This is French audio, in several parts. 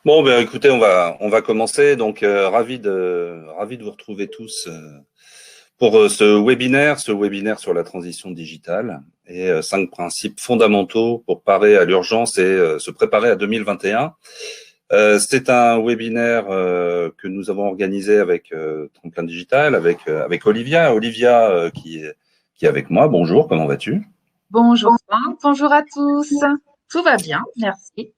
Bon, ben écoutez, on va commencer. Donc, ravi de vous retrouver tous pour ce webinaire sur la transition digitale et 5 principes fondamentaux pour parer à l'urgence et se préparer à 2021. C'est un webinaire que nous avons organisé avec Tremplin Digital, avec Olivia. Olivia qui est avec moi. Bonjour, comment vas-tu? Bonjour Franck, bonjour à tous. Tout va bien, merci.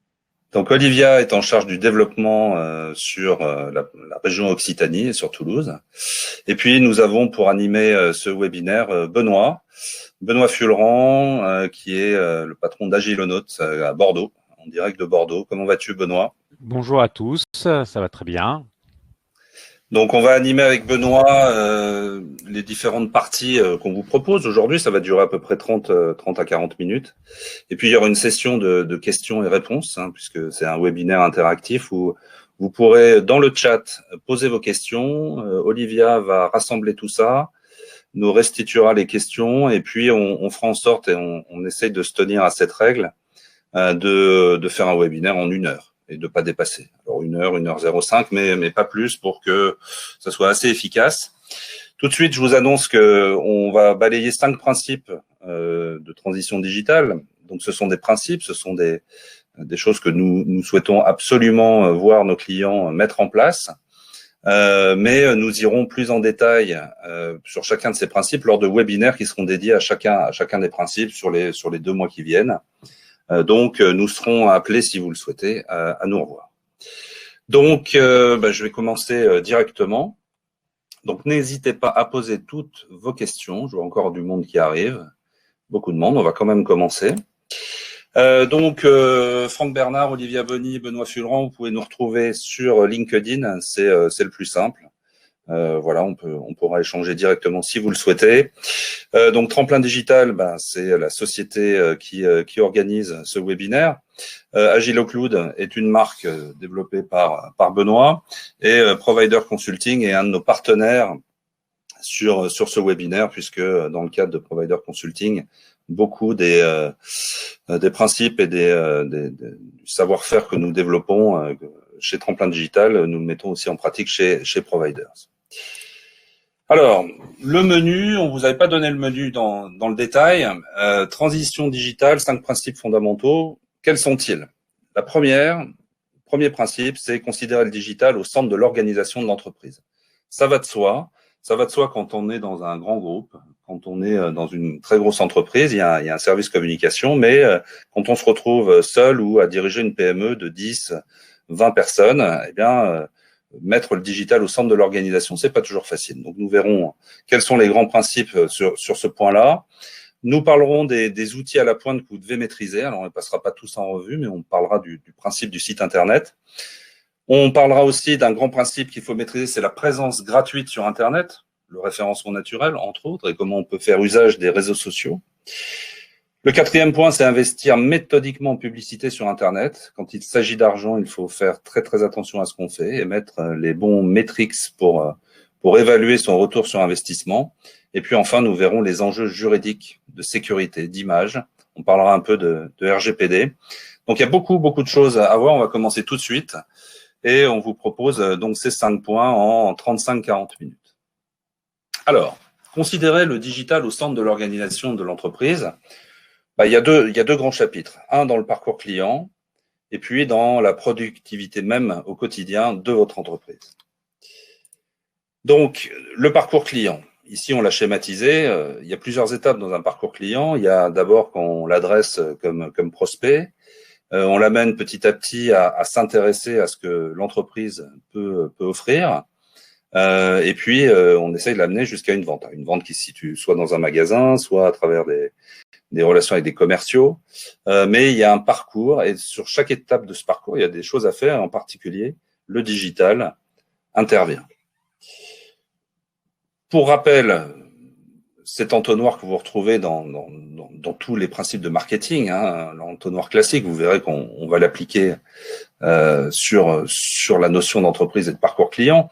Donc Olivia est en charge du développement sur la région Occitanie et sur Toulouse. Et puis nous avons pour animer ce webinaire Benoît Fullerand, qui est le patron d'Agilonaut à Bordeaux, en direct de Bordeaux. Comment vas-tu, Benoît? Bonjour à tous, ça va très bien. Donc on va animer avec Benoît les différentes parties qu'on vous propose aujourd'hui. Ça va durer à peu près 30 à 40 minutes. Et puis il y aura une session de questions et réponses, puisque c'est un webinaire interactif où vous pourrez dans le chat poser vos questions. Olivia va rassembler tout ça, nous restituera les questions et puis on fera en sorte et on essaye de se tenir à cette règle de faire un webinaire en 1 heure et de pas dépasser. Alors 1 heure 05, mais pas plus pour que ça soit assez efficace. Tout de suite, je vous annonce que on va balayer 5 principes de transition digitale. Donc, ce sont des principes, ce sont des choses que nous souhaitons absolument voir nos clients mettre en place. Mais nous irons plus en détail sur chacun de ces principes lors de webinaires qui seront dédiés à chacun des principes sur les 2 mois qui viennent. Donc, nous serons appelés, si vous le souhaitez, à nous revoir. Donc, je vais commencer directement. Donc, n'hésitez pas à poser toutes vos questions. Je vois encore du monde qui arrive. Beaucoup de monde. On va quand même commencer. Franck Bernard, Olivia Bonny, Benoît Fullerand, vous pouvez nous retrouver sur LinkedIn. C'est le plus simple. Voilà, on pourra échanger directement si vous le souhaitez. Donc Tremplin Digital, c'est la société qui organise ce webinaire. Agilocloud est une marque développée par Benoît et Provider Consulting est un de nos partenaires sur ce webinaire, puisque dans le cadre de Provider Consulting, beaucoup des principes et du savoir-faire que nous développons chez Tremplin Digital, nous le mettons aussi en pratique chez Providers. Alors, le menu, on vous avait pas donné le menu dans le détail. Transition digitale, 5 principes fondamentaux. Quels sont-ils? Premier principe, c'est considérer le digital au centre de l'organisation de l'entreprise. Ça va de soi. Ça va de soi quand on est dans un grand groupe, quand on est dans une très grosse entreprise, il y a un service communication, mais quand on se retrouve seul ou à diriger une PME de 10, 20 personnes, eh bien, mettre le digital au centre de l'organisation, c'est pas toujours facile. Donc, nous verrons quels sont les grands principes sur ce point-là. Nous parlerons des outils à la pointe que vous devez maîtriser. Alors, on ne passera pas tous en revue, mais on parlera du principe du site Internet. On parlera aussi d'un grand principe qu'il faut maîtriser, c'est la présence gratuite sur Internet, le référencement naturel, entre autres, et comment on peut faire usage des réseaux sociaux. Le 4e point, c'est investir méthodiquement en publicité sur Internet. Quand il s'agit d'argent, il faut faire très très attention à ce qu'on fait et mettre les bons metrics pour évaluer son retour sur investissement. Et puis enfin, nous verrons les enjeux juridiques de sécurité, d'image. On parlera un peu de RGPD. Donc il y a beaucoup de choses à voir. On va commencer tout de suite. Et on vous propose donc ces 5 points en 35-40 minutes. Alors, considérer le digital au centre de l'organisation de l'entreprise. Il y a deux grands chapitres. Un dans le parcours client et puis dans la productivité même au quotidien de votre entreprise. Donc, le parcours client. Ici, on l'a schématisé. Il y a plusieurs étapes dans un parcours client. Il y a d'abord quand on l'adresse comme prospect. On l'amène petit à petit à s'intéresser à ce que l'entreprise peut offrir. Et puis, on essaye de l'amener jusqu'à une vente. Une vente qui se situe soit dans un magasin, soit à travers des relations avec des commerciaux. Mais il y a un parcours et sur chaque étape de ce parcours, il y a des choses à faire. En particulier, le digital intervient. Pour rappel, cet entonnoir que vous retrouvez dans tous les principes de marketing, l'entonnoir classique, vous verrez qu'on va l'appliquer sur la notion d'entreprise et de parcours client.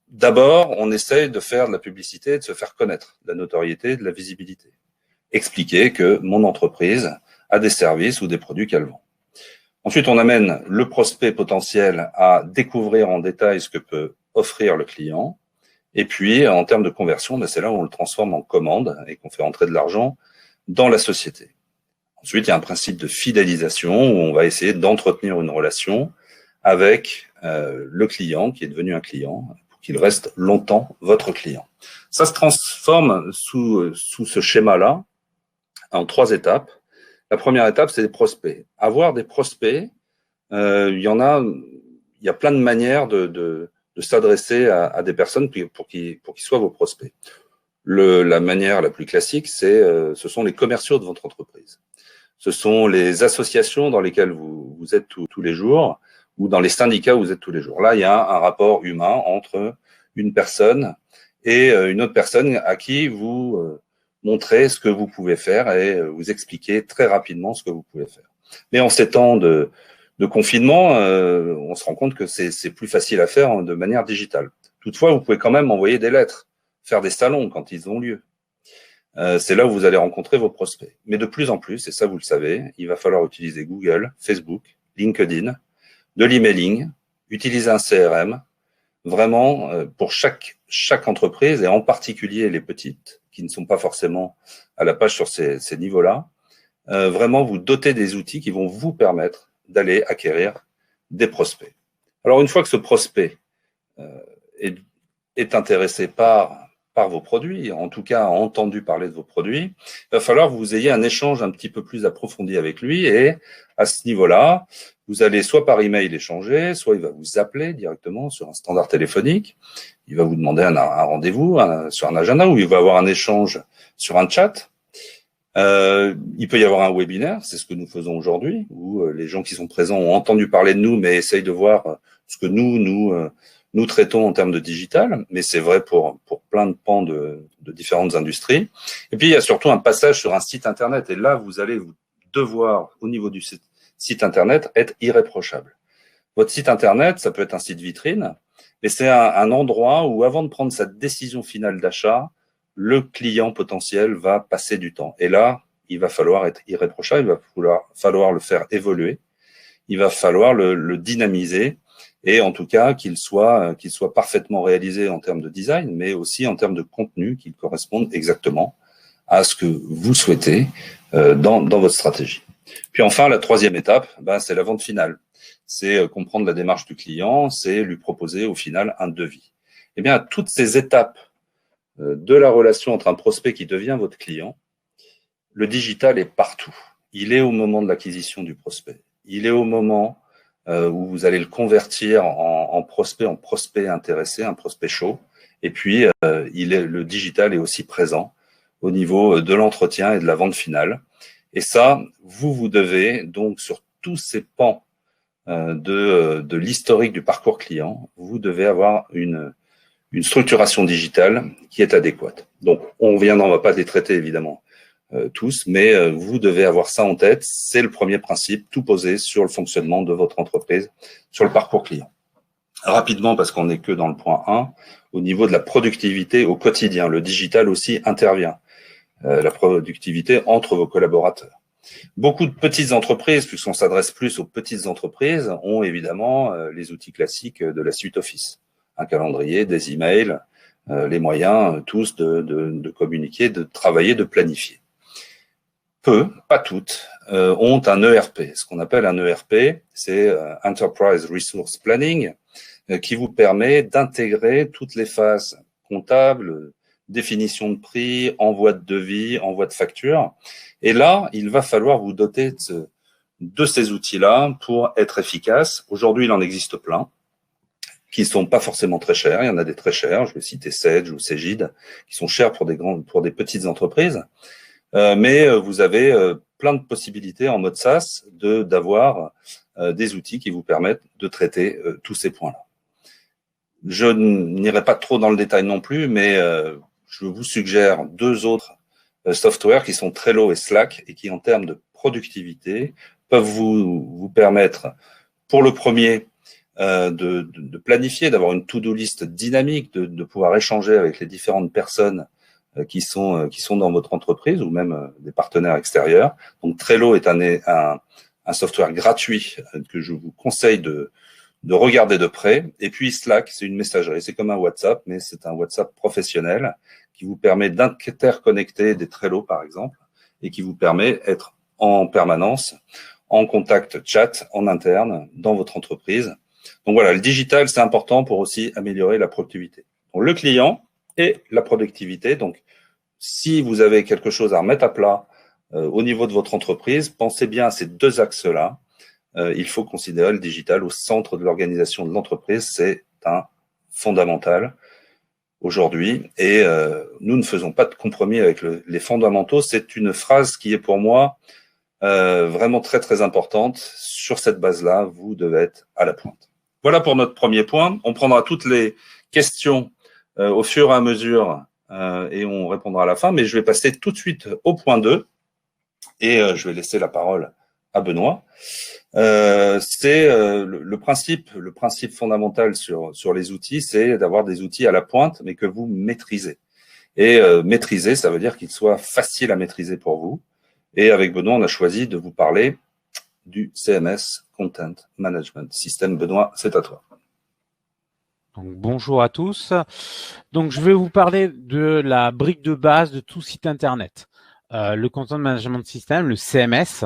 D'abord, on essaye de faire de la publicité, de se faire connaître, de la notoriété, de la visibilité. Expliquer que mon entreprise a des services ou des produits qu'elle vend. Ensuite, on amène le prospect potentiel à découvrir en détail ce que peut offrir le client. Et puis, en termes de conversion, c'est là où on le transforme en commande et qu'on fait entrer de l'argent dans la société. Ensuite, il y a un principe de fidélisation où on va essayer d'entretenir une relation avec le client qui est devenu un client pour qu'il reste longtemps votre client. Ça se transforme sous ce schéma-là en 3 étapes. La première étape, c'est des prospects. Avoir des prospects, il y a plein de manières de s'adresser à des personnes pour qu'ils soient vos prospects. La manière la plus classique, ce sont les commerciaux de votre entreprise. Ce sont les associations dans lesquelles vous êtes tous les jours ou dans les syndicats où vous êtes tous les jours. Là, il y a un rapport humain entre une personne et une autre personne à qui vous montrez ce que vous pouvez faire et vous expliquez très rapidement ce que vous pouvez faire. Mais en ces temps de confinement, on se rend compte que c'est plus facile à faire de manière digitale. Toutefois, vous pouvez quand même envoyer des lettres, faire des salons quand ils ont lieu. C'est là où vous allez rencontrer vos prospects. Mais de plus en plus, et ça vous le savez, il va falloir utiliser Google, Facebook, LinkedIn, de l'emailing, utiliser un CRM, vraiment pour chaque entreprise, et en particulier les petites, qui ne sont pas forcément à la page sur ces niveaux-là, vraiment vous doter des outils qui vont vous permettre d'aller acquérir des prospects. Alors une fois que ce prospect est intéressé par vos produits, en tout cas a entendu parler de vos produits, il va falloir que vous ayez un échange un petit peu plus approfondi avec lui, et à ce niveau-là, vous allez soit par email échanger, soit il va vous appeler directement sur un standard téléphonique, il va vous demander un rendez-vous sur un agenda, ou il va avoir un échange sur un chat. Il peut y avoir un webinaire, c'est ce que nous faisons aujourd'hui, où les gens qui sont présents ont entendu parler de nous, mais essayent de voir ce que nous traitons en termes de digital, mais c'est vrai pour plein de pans de différentes industries. Et puis, il y a surtout un passage sur un site Internet. Et là, vous allez devoir, au niveau du site Internet, être irréprochable. Votre site Internet, ça peut être un site vitrine, mais c'est un endroit où, avant de prendre sa décision finale d'achat, le client potentiel va passer du temps. Et là, il va falloir être irréprochable, il va falloir le faire évoluer, il va falloir le dynamiser, et en tout cas qu'il soit parfaitement réalisé en termes de design, mais aussi en termes de contenu, qu'il corresponde exactement à ce que vous souhaitez dans votre stratégie. Puis enfin, la troisième étape, c'est la vente finale. C'est comprendre la démarche du client, c'est lui proposer au final un devis. Eh bien, à toutes ces étapes de la relation entre un prospect qui devient votre client, le digital est partout. Il est au moment de l'acquisition du prospect. Il est au moment où vous allez le convertir en prospect intéressé, un prospect chaud. Et puis, le digital est aussi présent au niveau de l'entretien et de la vente finale. Et ça, vous devez, donc, sur tous ces pans de l'historique du parcours client, vous devez avoir une structuration digitale qui est adéquate. Donc, on va pas les traiter, évidemment, tous, mais vous devez avoir ça en tête. C'est le premier principe, tout posé sur le fonctionnement de votre entreprise, sur le parcours client. Rapidement, parce qu'on n'est que dans le point 1, au niveau de la productivité au quotidien, le digital aussi intervient. La productivité entre vos collaborateurs. Beaucoup de petites entreprises, puisqu'on s'adresse plus aux petites entreprises, ont évidemment les outils classiques de la suite Office. Un calendrier, des emails, les moyens tous de communiquer, de travailler, de planifier. Peu, pas toutes, ont un ERP. Ce qu'on appelle un ERP, c'est Enterprise Resource Planning, qui vous permet d'intégrer toutes les phases comptables, définition de prix, envoi de devis, envoi de facture. Et là, il va falloir vous doter de ces outils-là pour être efficace. Aujourd'hui, il en existe plein qui sont pas forcément très chers. Il y en a des très chers. Je vais citer Sage ou Cegid, qui sont chers pour des petites entreprises. Mais vous avez plein de possibilités en mode SaaS d'avoir des outils qui vous permettent de traiter tous ces points-là. Je n'irai pas trop dans le détail non plus, mais je vous suggère 2 autres softwares qui sont Trello et Slack et qui, en termes de productivité, peuvent vous permettre, pour le premier, de planifier, d'avoir une to-do list dynamique, de pouvoir échanger avec les différentes personnes qui sont dans votre entreprise ou même des partenaires extérieurs. Donc Trello est un un software gratuit que je vous conseille de regarder de près. Et puis Slack, c'est une messagerie. C'est comme un WhatsApp, mais c'est un WhatsApp professionnel qui vous permet d'interconnecter des Trello, par exemple, et qui vous permet d'être en permanence en contact chat en interne dans votre entreprise. Donc voilà, le digital, c'est important pour aussi améliorer la productivité. Donc, le client et la productivité. Donc, si vous avez quelque chose à remettre à plat au niveau de votre entreprise, pensez bien à ces deux axes-là. Il faut considérer le digital au centre de l'organisation de l'entreprise. C'est un fondamental aujourd'hui. Et nous ne faisons pas de compromis avec les fondamentaux. C'est une phrase qui est pour moi vraiment très, très importante. Sur cette base-là, vous devez être à la pointe. Voilà pour notre premier point. On prendra toutes les questions au fur et à mesure et on répondra à la fin. Mais je vais passer tout de suite au point 2 et je vais laisser la parole à Benoît. C'est le principe fondamental sur les outils, c'est d'avoir des outils à la pointe, mais que vous maîtrisez. Et maîtriser, ça veut dire qu'ils soient faciles à maîtriser pour vous. Et avec Benoît, on a choisi de vous parler du CMS, Content Management System. Benoît, c'est à toi. Donc, bonjour à tous. Donc, je vais vous parler de la brique de base de tout site Internet. Le Content Management System, le CMS,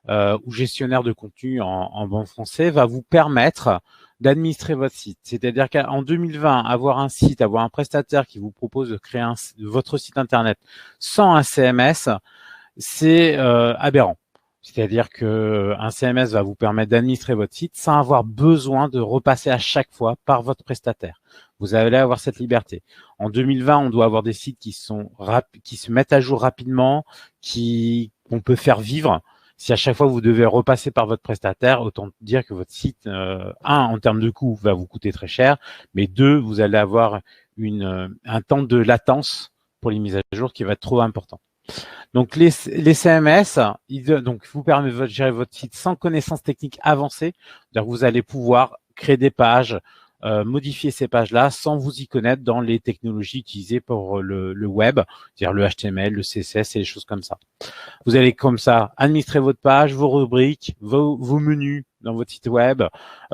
ou gestionnaire de contenu en bon français, va vous permettre d'administrer votre site. C'est-à-dire qu'en 2020, avoir un site, avoir un prestataire qui vous propose de créer votre site Internet sans un CMS, c'est aberrant. C'est-à-dire que un CMS va vous permettre d'administrer votre site sans avoir besoin de repasser à chaque fois par votre prestataire. Vous allez avoir cette liberté. En 2020, on doit avoir des sites qui se mettent à jour rapidement, qu'on peut faire vivre. Si à chaque fois vous devez repasser par votre prestataire, autant dire que votre site, en termes de coût, va vous coûter très cher, mais deux, vous allez avoir un temps de latence pour les mises à jour qui va être trop important. Donc les CMS, donc vous permettent de gérer votre site sans connaissances techniques avancées. C'est-à-dire que vous allez pouvoir créer des pages, modifier ces pages-là sans vous y connaître dans les technologies utilisées pour le web, c'est-à-dire le HTML, le CSS et les choses comme ça. Vous allez comme ça administrer votre page, vos rubriques, vos menus dans votre site web.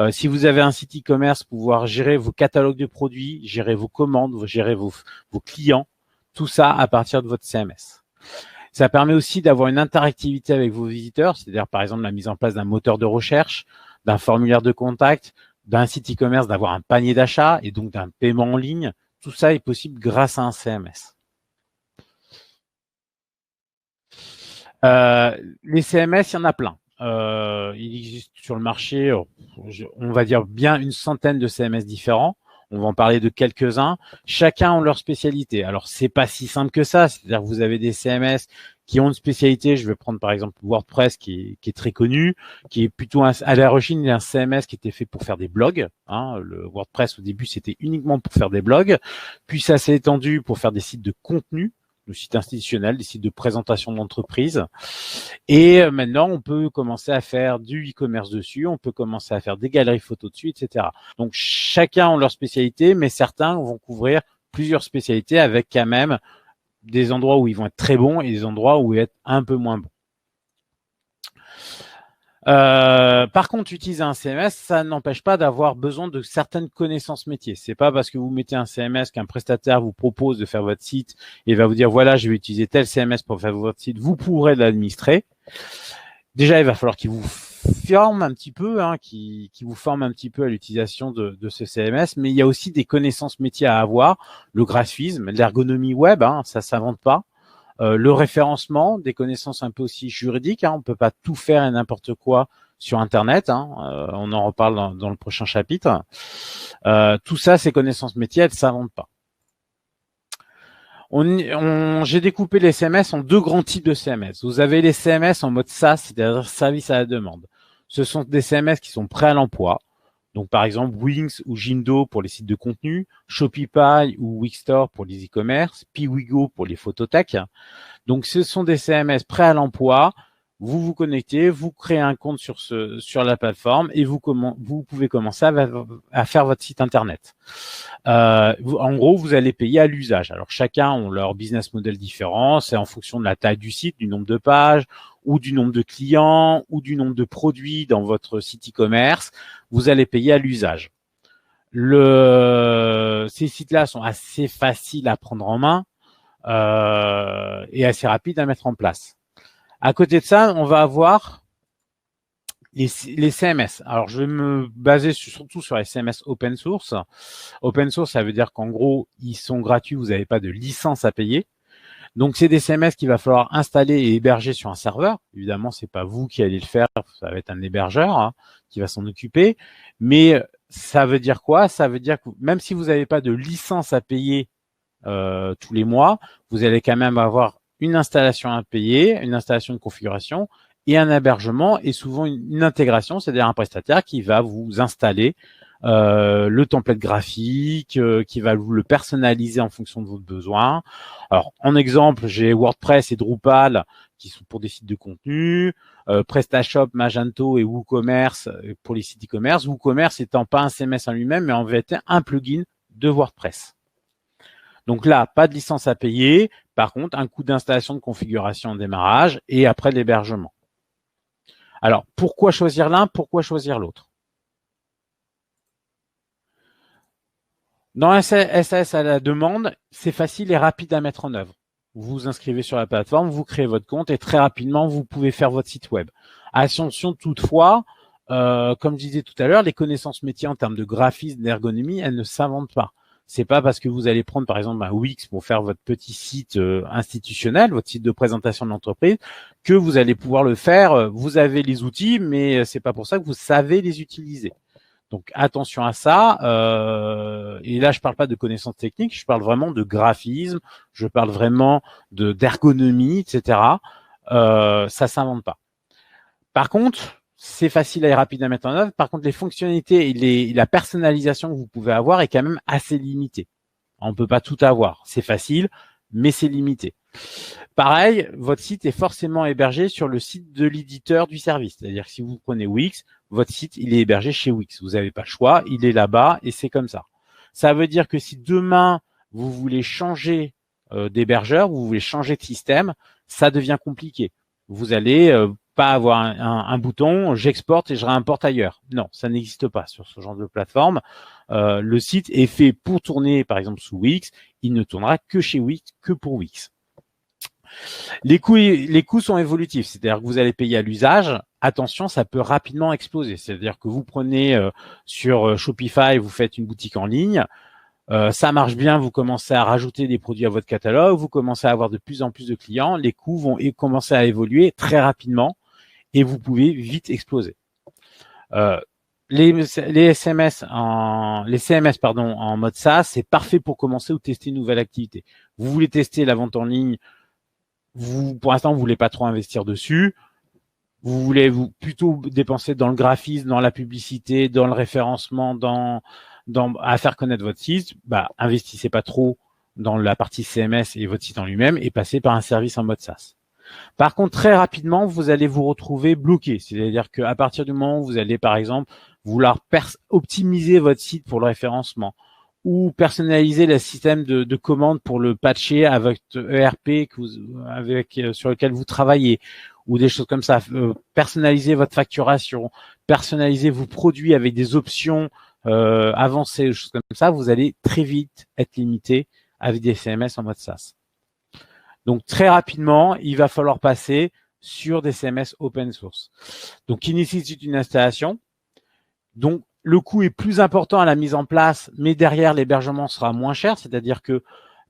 Si vous avez un site e-commerce, pouvoir gérer vos catalogues de produits, gérer vos commandes, gérer vos clients, tout ça à partir de votre CMS. Ça permet aussi d'avoir une interactivité avec vos visiteurs, c'est-à-dire par exemple la mise en place d'un moteur de recherche, d'un formulaire de contact, d'un site e-commerce, d'avoir un panier d'achat et donc d'un paiement en ligne. Tout ça est possible grâce à un CMS. Les CMS, il y en a plein. Il existe sur le marché, on va dire bien une centaine de CMS différents. On va en parler de quelques-uns. Chacun ont leur spécialité. Alors, c'est pas si simple que ça. C'est-à-dire que vous avez des CMS qui ont une spécialité. Je vais prendre par exemple WordPress qui est très connu, qui est plutôt à l'origine un CMS qui était fait pour faire des blogs. Le WordPress au début c'était uniquement pour faire des blogs, puis ça s'est étendu pour faire des sites de contenu, des sites institutionnels, des sites de présentation d'entreprise. Et maintenant, on peut commencer à faire du e-commerce dessus, on peut commencer à faire des galeries photos dessus, etc. Donc, chacun a leur spécialité, mais certains vont couvrir plusieurs spécialités avec quand même des endroits où ils vont être très bons et des endroits où ils vont être un peu moins bons. Par contre, utiliser un CMS, ça n'empêche pas d'avoir besoin de certaines connaissances métiers. C'est pas parce que vous mettez un CMS qu'un prestataire vous propose de faire votre site et va vous dire voilà, je vais utiliser tel CMS pour faire votre site, vous pourrez l'administrer. Déjà, il va falloir qu'il vous forme un petit peu, qui vous forme un petit peu à l'utilisation de ce CMS, mais il y a aussi des connaissances métiers à avoir, le graphisme, l'ergonomie web, ça s'invente pas. Le référencement, des connaissances un peu aussi juridiques. On ne peut pas tout faire et n'importe quoi sur Internet. On en reparle dans le prochain chapitre. Tout ça, ces connaissances métiers, elles ne s'inventent pas. J'ai découpé les CMS en deux grands types de CMS. Vous avez les CMS en mode SaaS, c'est-à-dire service à la demande. Ce sont des CMS qui sont prêts à l'emploi. Donc, par exemple, Wix ou Jimdo pour les sites de contenu, Shopify ou Wixstore pour les e-commerce, Piwigo pour les photothèques. Donc, ce sont des CMS prêts à l'emploi. Vous vous connectez, vous créez un compte sur la plateforme et vous pouvez commencer à faire votre site Internet. En gros, vous allez payer à l'usage. Alors, chacun a leur business model différent. C'est en fonction de la taille du site, du nombre de pages ou du nombre de clients, ou du nombre de produits dans votre site e-commerce, vous allez payer à l'usage. Ces sites-là sont assez faciles à prendre en main et assez rapides à mettre en place. À côté de ça, on va avoir les CMS. Alors, je vais me baser surtout sur les CMS open source. Open source, ça veut dire qu'en gros, ils sont gratuits, vous n'avez pas de licence à payer. Donc, c'est des CMS qu'il va falloir installer et héberger sur un serveur. Évidemment, c'est pas vous qui allez le faire, ça va être un hébergeur qui va s'en occuper. Mais ça veut dire quoi? Ça veut dire que même si vous n'avez pas de licence à payer tous les mois, vous allez quand même avoir une installation à payer, une installation de configuration et un hébergement et souvent une intégration, c'est-à-dire un prestataire qui va vous installer le template graphique, qui va vous le personnaliser en fonction de vos besoins. Alors, en exemple, j'ai WordPress et Drupal qui sont pour des sites de contenu, PrestaShop, Magento et WooCommerce pour les sites e-commerce. WooCommerce étant pas un CMS en lui-même, mais en vérité un plugin de WordPress. Donc là, pas de licence à payer. Par contre, un coût d'installation, de configuration, de démarrage et après l'hébergement. Alors, pourquoi choisir l'un? Pourquoi choisir l'autre? Dans SAS à la demande, c'est facile et rapide à mettre en œuvre. Vous vous inscrivez sur la plateforme, vous créez votre compte et très rapidement, vous pouvez faire votre site web. Attention toutefois, comme je disais tout à l'heure, les connaissances métiers en termes de graphisme, d'ergonomie, elles ne s'inventent pas. C'est pas parce que vous allez prendre par exemple un Wix pour faire votre petit site institutionnel, votre site de présentation de l'entreprise, que vous allez pouvoir le faire. Vous avez les outils, mais c'est pas pour ça que vous savez les utiliser. Donc attention à ça. Et là, je parle pas de connaissances techniques, je parle vraiment de graphisme, je parle vraiment d'ergonomie, etc. Ça s'invente pas. Par contre, c'est facile et rapide à mettre en œuvre. Par contre, les fonctionnalités et la personnalisation que vous pouvez avoir est quand même assez limitée. On ne peut pas tout avoir. C'est facile, mais c'est limité. Pareil, votre site est forcément hébergé sur le site de l'éditeur du service. C'est-à-dire que si vous prenez Wix, votre site, il est hébergé chez Wix. Vous n'avez pas le choix, il est là-bas et c'est comme ça. Ça veut dire que si demain, vous voulez changer d'hébergeur, vous voulez changer de système, ça devient compliqué. Vous allez pas avoir un bouton, j'exporte et je réimporte ailleurs. Non, ça n'existe pas sur ce genre de plateforme. Le site est fait pour tourner, par exemple, sous Wix. Il ne tournera que chez Wix, que pour Wix. Les coûts sont évolutifs, c'est-à-dire que vous allez payer à l'usage. Attention, ça peut rapidement exploser. C'est-à-dire que vous prenez sur Shopify, vous faites une boutique en ligne, ça marche bien, vous commencez à rajouter des produits à votre catalogue, vous commencez à avoir de plus en plus de clients, les coûts vont commencer à évoluer très rapidement et vous pouvez vite exploser. Les CMS en mode SaaS, c'est parfait pour commencer ou tester une nouvelle activité. Vous voulez tester la vente en ligne, pour l'instant, vous voulez pas trop investir dessus. Vous voulez plutôt dépenser dans le graphisme, dans la publicité, dans le référencement, à faire connaître votre site. Investissez pas trop dans la partie CMS et votre site en lui-même et passez par un service en mode SaaS. Par contre, très rapidement, vous allez vous retrouver bloqué. C'est-à-dire qu'à partir du moment où vous allez, par exemple, vouloir optimiser votre site pour le référencement ou personnaliser le système de commande pour le patcher avec ERP sur lequel vous travaillez ou des choses comme ça, personnaliser votre facturation, personnaliser vos produits avec des options avancées, des choses comme ça, vous allez très vite être limité avec des CMS en mode SaaS. Donc très rapidement, il va falloir passer sur des CMS open source. Donc qui nécessitent une installation. Donc le coût est plus important à la mise en place, mais derrière l'hébergement sera moins cher, c'est-à-dire que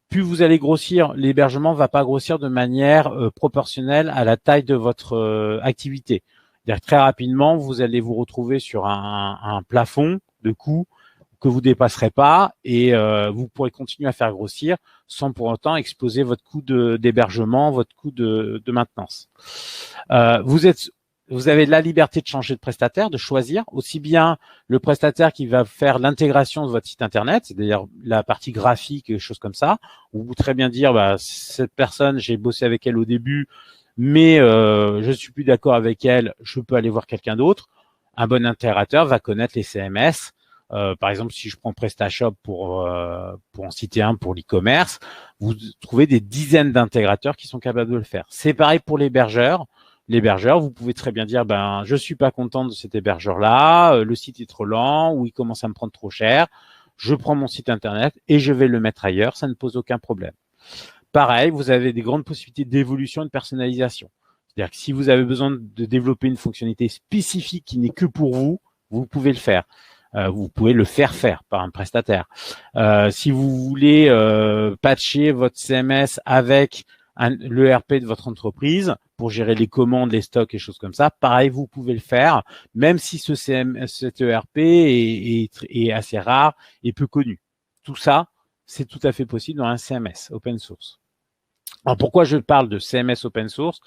plus vous allez grossir, l'hébergement va pas grossir de manière proportionnelle à la taille de votre activité. C'est-à-dire que très rapidement, vous allez vous retrouver sur un plafond de coût que vous dépasserez pas et vous pourrez continuer à faire grossir sans pour autant exploser votre coût d'hébergement, votre coût de maintenance. Vous avez la liberté de changer de prestataire, de choisir aussi bien le prestataire qui va faire l'intégration de votre site internet, c'est-à-dire la partie graphique et choses comme ça, où vous très bien dire cette personne, j'ai bossé avec elle au début, mais je suis plus d'accord avec elle, je peux aller voir quelqu'un d'autre. Un bon intégrateur va connaître les CMS. Par exemple, si je prends PrestaShop pour en citer un pour l'e-commerce, vous trouvez des dizaines d'intégrateurs qui sont capables de le faire. C'est pareil pour l'hébergeur. l'hébergeur, vous pouvez très bien dire, ben, je suis pas content de cet hébergeur-là, le site est trop lent ou il commence à me prendre trop cher. Je prends mon site internet et je vais le mettre ailleurs, ça ne pose aucun problème. Pareil, vous avez des grandes possibilités d'évolution et de personnalisation. C'est-à-dire que si vous avez besoin de développer une fonctionnalité spécifique qui n'est que pour vous, vous pouvez le faire. Vous pouvez le faire par un prestataire. Si vous voulez patcher votre CMS avec l'ERP de votre entreprise pour gérer les commandes, les stocks et choses comme ça, pareil, vous pouvez le faire, même si cet ERP est assez rare et peu connu. Tout ça, c'est tout à fait possible dans un CMS open source. Alors pourquoi je parle de CMS open source?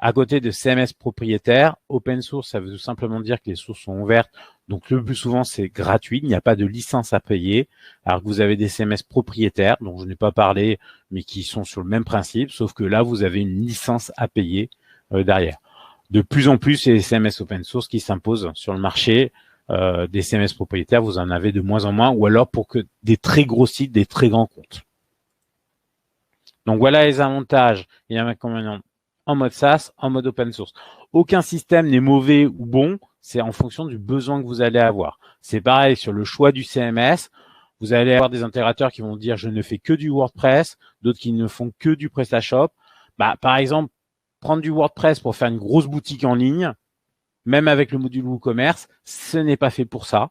À côté de CMS propriétaire, open source, ça veut tout simplement dire que les sources sont ouvertes. Donc, le plus souvent, c'est gratuit. Il n'y a pas de licence à payer. Alors que vous avez des CMS propriétaires, dont je n'ai pas parlé, mais qui sont sur le même principe, sauf que là, vous avez une licence à payer derrière. De plus en plus, c'est les CMS open source qui s'imposent sur le marché. Des CMS propriétaires, vous en avez de moins en moins, ou alors pour que des très gros sites, des très grands comptes. Donc, voilà les avantages et les inconvénients en mode SaaS, en mode open source. Aucun système n'est mauvais ou bon, c'est en fonction du besoin que vous allez avoir. C'est pareil sur le choix du CMS. Vous allez avoir des intégrateurs qui vont dire je ne fais que du WordPress, d'autres qui ne font que du PrestaShop. Par exemple, prendre du WordPress pour faire une grosse boutique en ligne, même avec le module WooCommerce, ce n'est pas fait pour ça.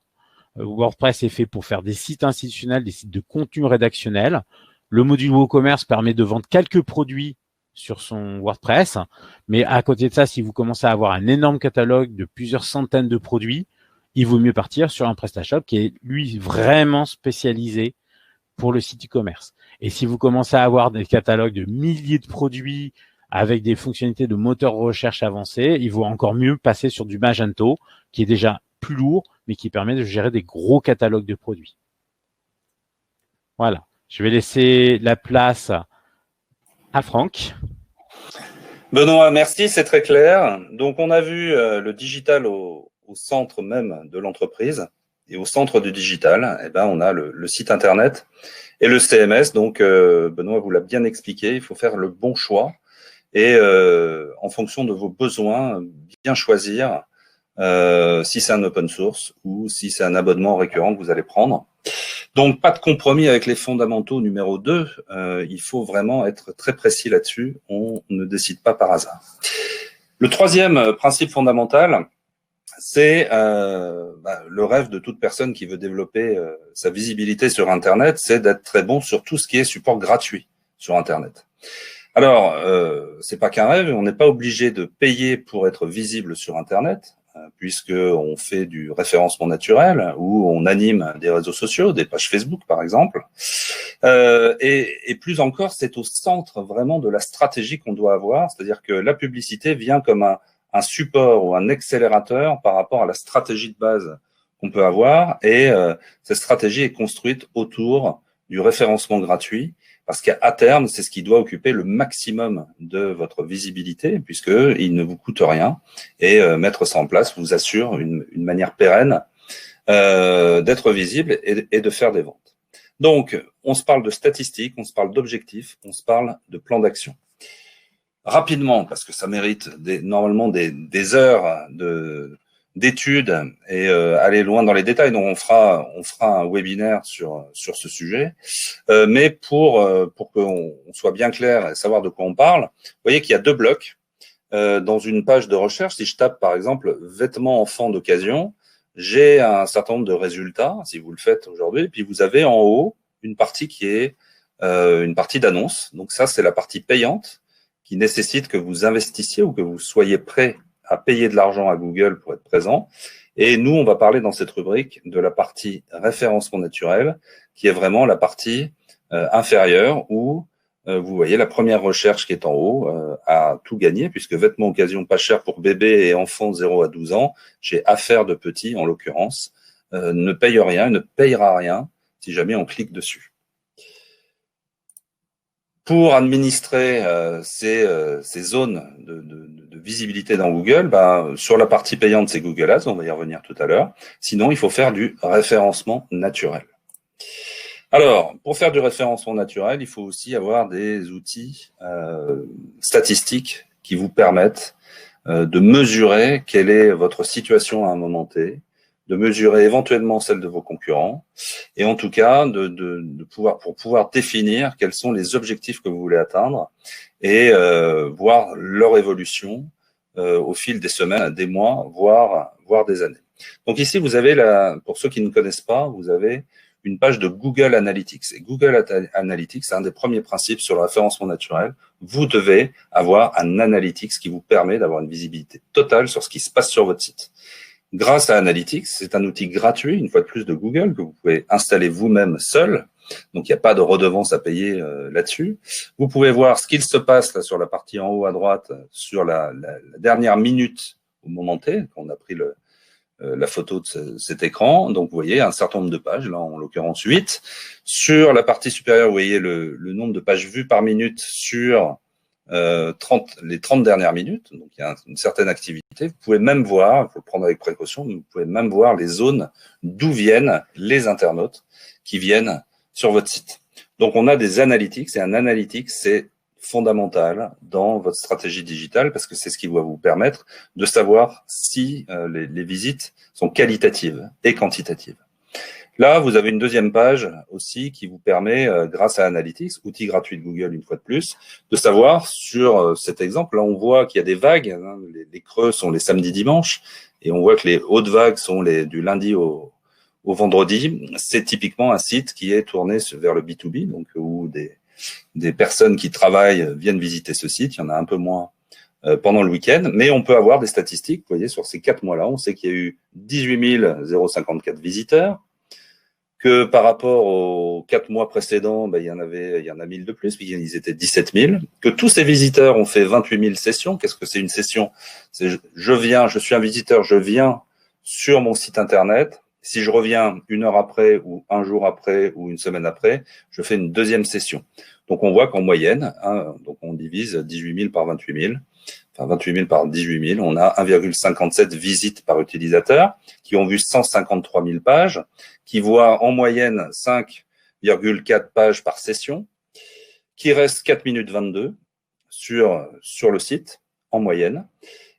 WordPress est fait pour faire des sites institutionnels, des sites de contenu rédactionnel. Le module WooCommerce permet de vendre quelques produits sur son WordPress. Mais à côté de ça, si vous commencez à avoir un énorme catalogue de plusieurs centaines de produits, il vaut mieux partir sur un PrestaShop qui est, lui, vraiment spécialisé pour le site e-commerce. Et si vous commencez à avoir des catalogues de milliers de produits avec des fonctionnalités de moteur de recherche avancées, il vaut encore mieux passer sur du Magento, qui est déjà plus lourd, mais qui permet de gérer des gros catalogues de produits. Voilà. Je vais laisser la place à Franck. Benoît, merci, c'est très clair. Donc, on a vu le digital au centre même de l'entreprise. Et au centre du digital, eh ben, on a le site Internet et le CMS. Donc, Benoît vous l'a bien expliqué, il faut faire le bon choix. Et en fonction de vos besoins, bien choisir si c'est un open source ou si c'est un abonnement récurrent que vous allez prendre. Donc, pas de compromis avec les fondamentaux numéro 2. Il faut vraiment être très précis là-dessus. On ne décide pas par hasard. Le troisième principe fondamental, c'est le rêve de toute personne qui veut développer sa visibilité sur Internet, c'est d'être très bon sur tout ce qui est support gratuit sur Internet. Alors, c'est pas qu'un rêve, on n'est pas obligé de payer pour être visible sur Internet, puisque on fait du référencement naturel ou on anime des réseaux sociaux, des pages Facebook par exemple. Et plus encore, c'est au centre vraiment de la stratégie qu'on doit avoir, c'est-à-dire que la publicité vient comme un support ou un accélérateur par rapport à la stratégie de base qu'on peut avoir, et cette stratégie est construite autour du référencement gratuit, parce qu'à terme, c'est ce qui doit occuper le maximum de votre visibilité, puisqu'il ne vous coûte rien, et mettre ça en place vous assure une manière pérenne d'être visible et de faire des ventes. Donc, on se parle de statistiques, on se parle d'objectifs, on se parle de plan d'action. Rapidement, parce que ça mérite normalement des heures d'études et aller loin dans les détails. Donc on fera un webinaire sur ce sujet. Mais pour qu'on soit bien clair et savoir de quoi on parle, vous voyez qu'il y a 2 blocs dans une page de recherche. Si je tape par exemple vêtements enfants d'occasion, j'ai un certain nombre de résultats si vous le faites aujourd'hui. Et puis vous avez en haut une partie qui est une partie d'annonce. Donc ça c'est la partie payante qui nécessite que vous investissiez ou que vous soyez prêt à payer de l'argent à Google pour être présent. Et nous, on va parler dans cette rubrique de la partie référencement naturel, qui est vraiment la partie inférieure où vous voyez la première recherche qui est en haut a tout gagné, puisque vêtements occasion pas cher pour bébés et enfants 0 à 12 ans, chez Affaires de Petits en l'occurrence, ne paye rien, ne payera rien si jamais on clique dessus. Pour administrer ces zones de visibilité dans Google, sur la partie payante, c'est Google Ads, on va y revenir tout à l'heure. Sinon, il faut faire du référencement naturel. Alors, pour faire du référencement naturel, il faut aussi avoir des outils statistiques qui vous permettent de mesurer quelle est votre situation à un moment T, de mesurer éventuellement celle de vos concurrents, et en tout cas pour pouvoir définir quels sont les objectifs que vous voulez atteindre et voir leur évolution au fil des semaines, des mois, voire des années. Donc ici, vous avez, pour ceux qui ne connaissent pas, vous avez une page de Google Analytics. Et Google Analytics, c'est un des premiers principes sur le référencement naturel. Vous devez avoir un Analytics qui vous permet d'avoir une visibilité totale sur ce qui se passe sur votre site. Grâce à Analytics, c'est un outil gratuit, une fois de plus, de Google, que vous pouvez installer vous-même seul. Donc, il n'y a pas de redevance à payer là-dessus. Vous pouvez voir ce qu'il se passe là sur la partie en haut à droite, sur la dernière minute au moment T, qu'on a pris la photo de cet écran. Donc, vous voyez un certain nombre de pages, là en l'occurrence 8. Sur la partie supérieure, vous voyez le nombre de pages vues par minute sur les 30 dernières minutes. Donc, il y a une certaine activité. Vous pouvez même voir, il faut le prendre avec précaution, mais vous pouvez même voir les zones d'où viennent les internautes qui viennent sur votre site. Donc, on a des analytics, et un analytics, c'est fondamental dans votre stratégie digitale parce que c'est ce qui va vous permettre de savoir si les visites sont qualitatives et quantitatives. Là, vous avez une deuxième page aussi qui vous permet, grâce à Analytics, outil gratuit de Google une fois de plus, de savoir sur cet exemple. Là, on voit qu'il y a des vagues. Hein, les creux sont les samedis, dimanches, et on voit que les hautes vagues sont du lundi au vendredi. C'est typiquement un site qui est tourné vers le B2B, donc où des personnes qui travaillent viennent visiter ce site. Il y en a un peu moins pendant le week-end, mais on peut avoir des statistiques. Vous voyez, sur ces 4 mois-là, on sait qu'il y a eu 18 054 visiteurs, que par rapport aux 4 mois précédents, il y en a 1000 de plus, puisqu'ils étaient 17 000, que tous ces visiteurs ont fait 28 000 sessions. Qu'est-ce que c'est une session? C'est je suis un visiteur, je viens sur mon site internet. Si je reviens 1 heure après, ou 1 jour après, ou 1 semaine après, je fais une deuxième session. Donc, on voit qu'en moyenne, donc on divise 18 000 par 28 000, enfin 28 000 par 18 000, on a 1,57 visites par utilisateur, qui ont vu 153 000 pages, qui voient en moyenne 5,4 pages par session, qui reste 4 minutes 22 sur le site, en moyenne,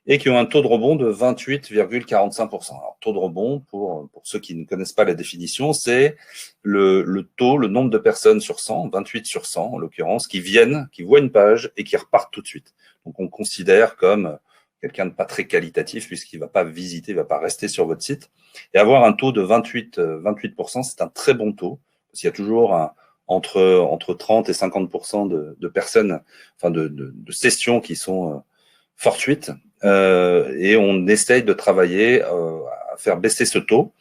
et qui ont un taux de rebond de 28,45%. Alors, taux de rebond, pour ceux qui ne connaissent pas la définition, c'est le taux, le nombre de personnes sur 100, 28 sur 100 en l'occurrence, qui voient une page et qui repartent tout de suite. Donc, on considère comme quelqu'un de pas très qualitatif puisqu'il va pas visiter, il va pas rester sur votre site. Et avoir un taux de 28%, c'est un très bon taux, parce qu'il y a toujours entre 30 et 50% de personnes, enfin de sessions qui sont fortuites. Et on essaye de travailler à faire baisser ce taux.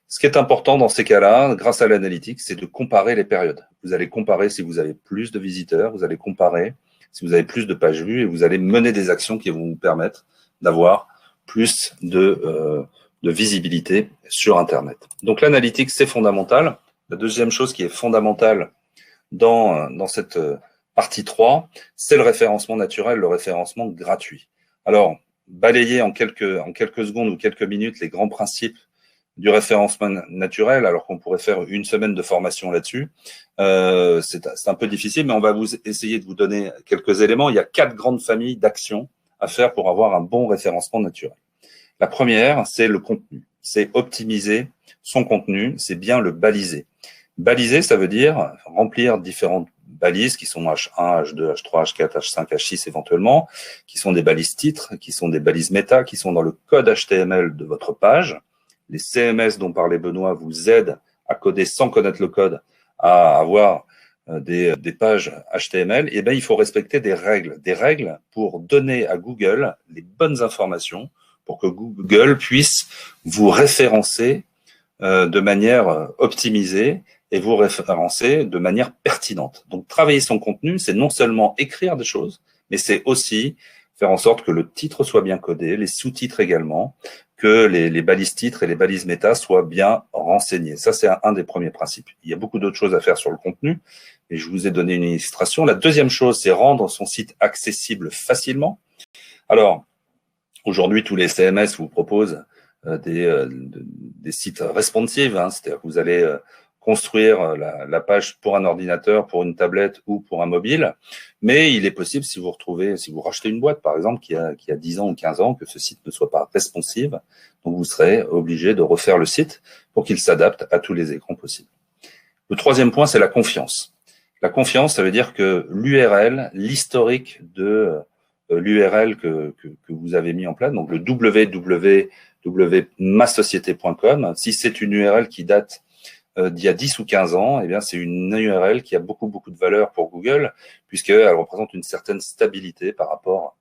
Ce qui est important dans ces cas-là, grâce à l'analytique, c'est de comparer les périodes. Vous allez comparer si vous avez plus de visiteurs, vous allez comparer si vous avez plus de pages vues, et vous allez mener des actions qui vont vous permettre d'avoir plus de visibilité sur Internet. Donc l'analytique, c'est fondamental. La deuxième chose qui est fondamentale dans cette partie 3, c'est le référencement naturel, le référencement gratuit. Alors, balayer en quelques secondes ou quelques minutes les grands principes du référencement naturel, alors qu'on pourrait faire 1 semaine de formation là-dessus, c'est un peu difficile, mais on va essayer de vous donner quelques éléments. Il y a 4 grandes familles d'actions à faire pour avoir un bon référencement naturel. La première, c'est le contenu. C'est optimiser son contenu, c'est bien le baliser. Baliser, ça veut dire remplir différentes balises qui sont H1, H2, H3, H4, H5, H6 éventuellement, qui sont des balises titres, qui sont des balises méta, qui sont dans le code HTML de votre page. Les CMS dont parlait Benoît vous aident à coder sans connaître le code, à avoir des pages HTML. Et bien, il faut respecter des règles pour donner à Google les bonnes informations pour que Google puisse vous référencer de manière optimisée et vous référencer de manière pertinente. Donc, travailler son contenu, c'est non seulement écrire des choses, mais c'est aussi faire en sorte que le titre soit bien codé, les sous-titres également, que les balises titres et les balises méta soient bien renseignées. Ça, c'est un des premiers principes. Il y a beaucoup d'autres choses à faire sur le contenu, et je vous ai donné une illustration. La deuxième chose, c'est rendre son site accessible facilement. Alors, aujourd'hui, tous les CMS vous proposent des sites responsive, hein, c'est-à-dire que vous allez construire la page pour un ordinateur, pour une tablette ou pour un mobile. Mais il est possible, si vous rachetez une boîte, par exemple, qui a 10 ans ou 15 ans, que ce site ne soit pas responsive. Donc, vous serez obligé de refaire le site pour qu'il s'adapte à tous les écrans possibles. Le troisième point, c'est la confiance. La confiance, ça veut dire que l'URL, l'historique de l'URL que vous avez mis en place, donc le www.masociété.com, si c'est une URL qui date d'il y a 10 ou 15 ans, eh bien, c'est une URL qui a beaucoup de valeur pour Google, puisqu'elle représente une certaine stabilité par rapport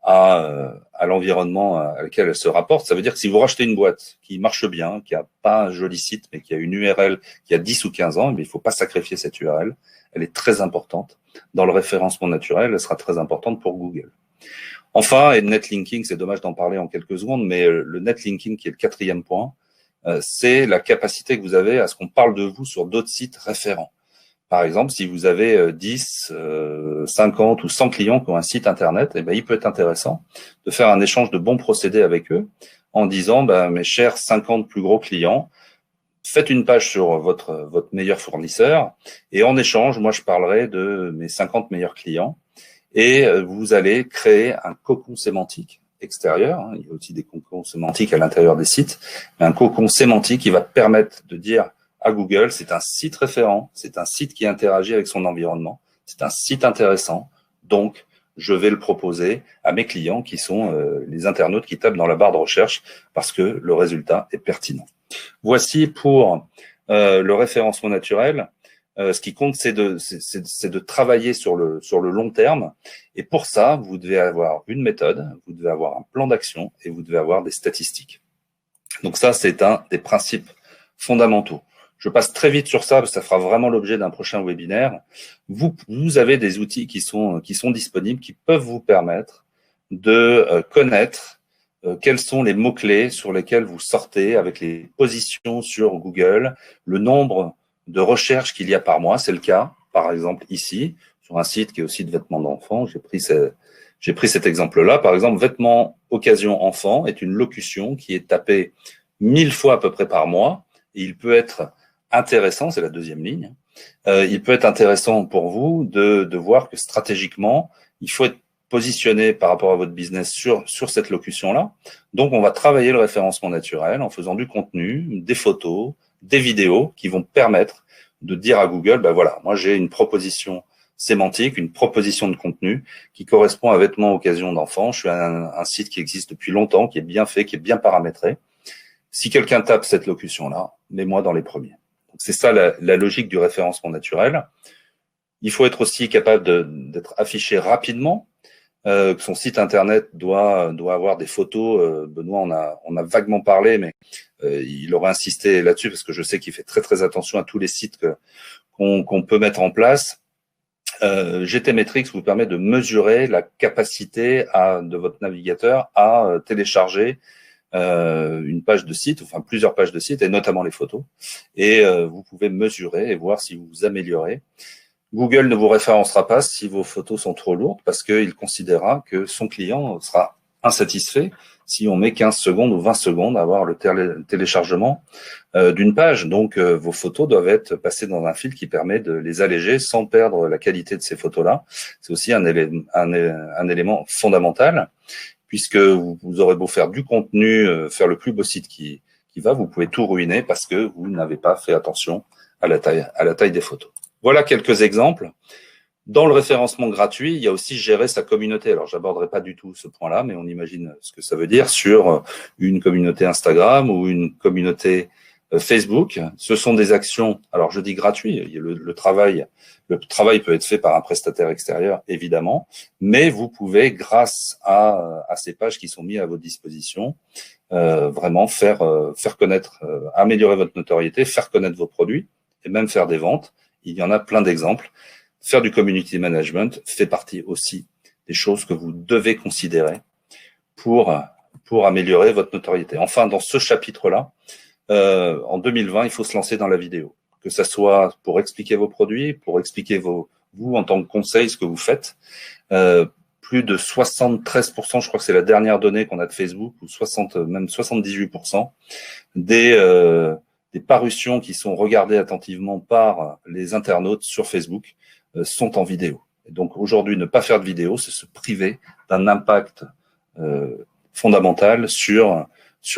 à l'environnement à lequel elle se rapporte. Ça veut dire que si vous rachetez une boîte qui marche bien, qui a pas un joli site, mais qui a une URL qui a 10 ou 15 ans, eh bien, il ne faut pas sacrifier cette URL. Elle est très importante. Dans le référencement naturel, elle sera très importante pour Google. Enfin, et le netlinking, c'est dommage d'en parler en quelques secondes, mais le netlinking, qui est le quatrième point, c'est la capacité que vous avez à ce qu'on parle de vous sur d'autres sites référents. Par exemple, si vous avez 10, 50 ou 100 clients qui ont un site internet, eh ben, il peut être intéressant de faire un échange de bons procédés avec eux en disant, mes chers 50 plus gros clients, faites une page sur votre meilleur fournisseur et en échange, moi, je parlerai de mes 50 meilleurs clients et vous allez créer un cocon sémantique extérieur. Il y a aussi des cocons sémantiques à l'intérieur des sites, mais un cocon sémantique qui va permettre de dire à Google, c'est un site référent, c'est un site qui interagit avec son environnement, c'est un site intéressant, donc je vais le proposer à mes clients qui sont les internautes qui tapent dans la barre de recherche parce que le résultat est pertinent. Voici pour le référencement naturel. Ce qui compte, c'est de travailler sur le long terme. Et pour ça, vous devez avoir une méthode, vous devez avoir un plan d'action et vous devez avoir des statistiques. Donc ça, c'est un des principes fondamentaux. Je passe très vite sur ça parce que ça fera vraiment l'objet d'un prochain webinaire. Vous avez des outils qui sont disponibles, qui peuvent vous permettre de connaître quels sont les mots-clés sur lesquels vous sortez avec les positions sur Google, le nombre de recherches qu'il y a par mois. C'est le cas, par exemple, ici, sur un site qui est aussi de vêtements d'enfants. J'ai pris cet exemple-là. Par exemple, vêtements occasion enfant est une locution qui est tapée 1000 fois à peu près par mois. Et il peut être intéressant, c'est la deuxième ligne, il peut être intéressant pour vous de voir que stratégiquement, il faut être positionné par rapport à votre business sur cette locution-là. Donc, on va travailler le référencement naturel en faisant du contenu, des photos, des vidéos qui vont permettre de dire à Google, voilà, moi j'ai une proposition sémantique, une proposition de contenu qui correspond à vêtements occasion d'enfants. Je suis un site qui existe depuis longtemps, qui est bien fait, qui est bien paramétré. Si quelqu'un tape cette locution-là, mets-moi dans les premiers. Donc, c'est ça la logique du référencement naturel. Il faut être aussi capable d'être affiché rapidement. Son site internet doit avoir des photos. Benoît, on a vaguement parlé, mais il aurait insisté là-dessus parce que je sais qu'il fait très très attention à tous les sites qu'on peut mettre en place. GTmetrix vous permet de mesurer la capacité de votre navigateur à télécharger une page de site, enfin plusieurs pages de site, et notamment les photos. Et vous pouvez mesurer et voir si vous vous améliorez. Google ne vous référencera pas si vos photos sont trop lourdes parce qu'il considérera que son client sera insatisfait si on met 15 secondes ou 20 secondes à avoir le téléchargement d'une page. Donc, vos photos doivent être passées dans un fil qui permet de les alléger sans perdre la qualité de ces photos-là. C'est aussi un élément fondamental puisque vous aurez beau faire du contenu, faire le plus beau site qui va, vous pouvez tout ruiner parce que vous n'avez pas fait attention à la taille des photos. Voilà quelques exemples. Dans le référencement gratuit, il y a aussi gérer sa communauté. Alors, j'aborderai pas du tout ce point-là, mais on imagine ce que ça veut dire sur une communauté Instagram ou une communauté Facebook. Ce sont des actions, alors je dis gratuit, le travail peut être fait par un prestataire extérieur, évidemment, mais vous pouvez, grâce à ces pages qui sont mises à votre disposition, vraiment faire connaître, améliorer votre notoriété, faire connaître vos produits et même faire des ventes. Il y en a plein d'exemples. Faire du community management fait partie aussi des choses que vous devez considérer pour améliorer votre notoriété. Enfin, dans ce chapitre-là, en 2020, il faut se lancer dans la vidéo. Que ça soit pour expliquer vos produits, pour expliquer vous en tant que conseil ce que vous faites. Plus de 73%, je crois que c'est la dernière donnée qu'on a de Facebook, ou même 78% des parutions qui sont regardées attentivement par les internautes sur Facebook sont en vidéo. Et donc aujourd'hui, ne pas faire de vidéo, c'est se priver d'un impact fondamental sur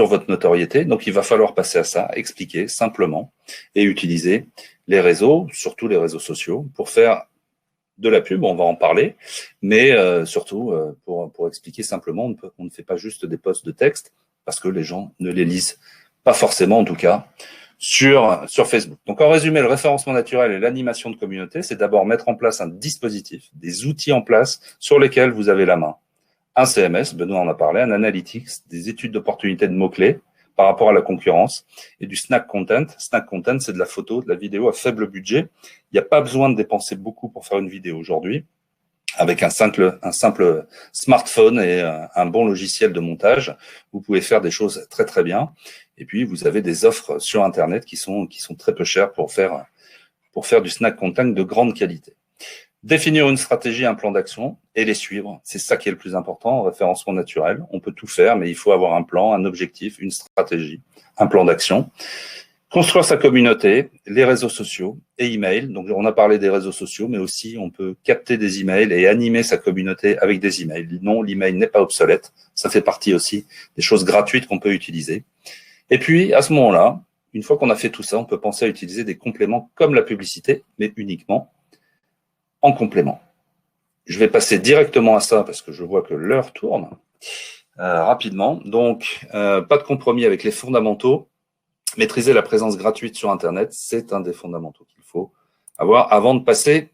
votre notoriété. Donc il va falloir passer à ça, expliquer simplement et utiliser les réseaux, surtout les réseaux sociaux, pour faire de la pub, on va en parler, mais surtout pour expliquer simplement, on ne fait pas juste des posts de texte parce que les gens ne les lisent pas forcément, en tout cas, sur Facebook. Donc en résumé, le référencement naturel et l'animation de communauté, c'est d'abord mettre en place un dispositif, des outils en place sur lesquels vous avez la main. Un CMS, Benoît en a parlé, un analytics, des études d'opportunité de mots-clés par rapport à la concurrence et du snack content. Snack content, c'est de la photo, de la vidéo à faible budget. Il n'y a pas besoin de dépenser beaucoup pour faire une vidéo aujourd'hui. Avec un simple smartphone et un bon logiciel de montage, vous pouvez faire des choses très très bien. Et puis vous avez des offres sur Internet qui sont très peu chères pour faire du snack content de grande qualité. Définir une stratégie, un plan d'action et les suivre, c'est ça qui est le plus important en référencement naturel. On peut tout faire, mais il faut avoir un plan, un objectif, une stratégie, un plan d'action. Construire sa communauté, les réseaux sociaux et email. Donc, on a parlé des réseaux sociaux, mais aussi on peut capter des emails et animer sa communauté avec des emails. Non, l'email n'est pas obsolète. Ça fait partie aussi des choses gratuites qu'on peut utiliser. Et puis, à ce moment-là, une fois qu'on a fait tout ça, on peut penser à utiliser des compléments comme la publicité, mais uniquement en complément. Je vais passer directement à ça parce que je vois que l'heure tourne rapidement. Donc, pas de compromis avec les fondamentaux. Maîtriser la présence gratuite sur Internet, c'est un des fondamentaux qu'il faut avoir avant de passer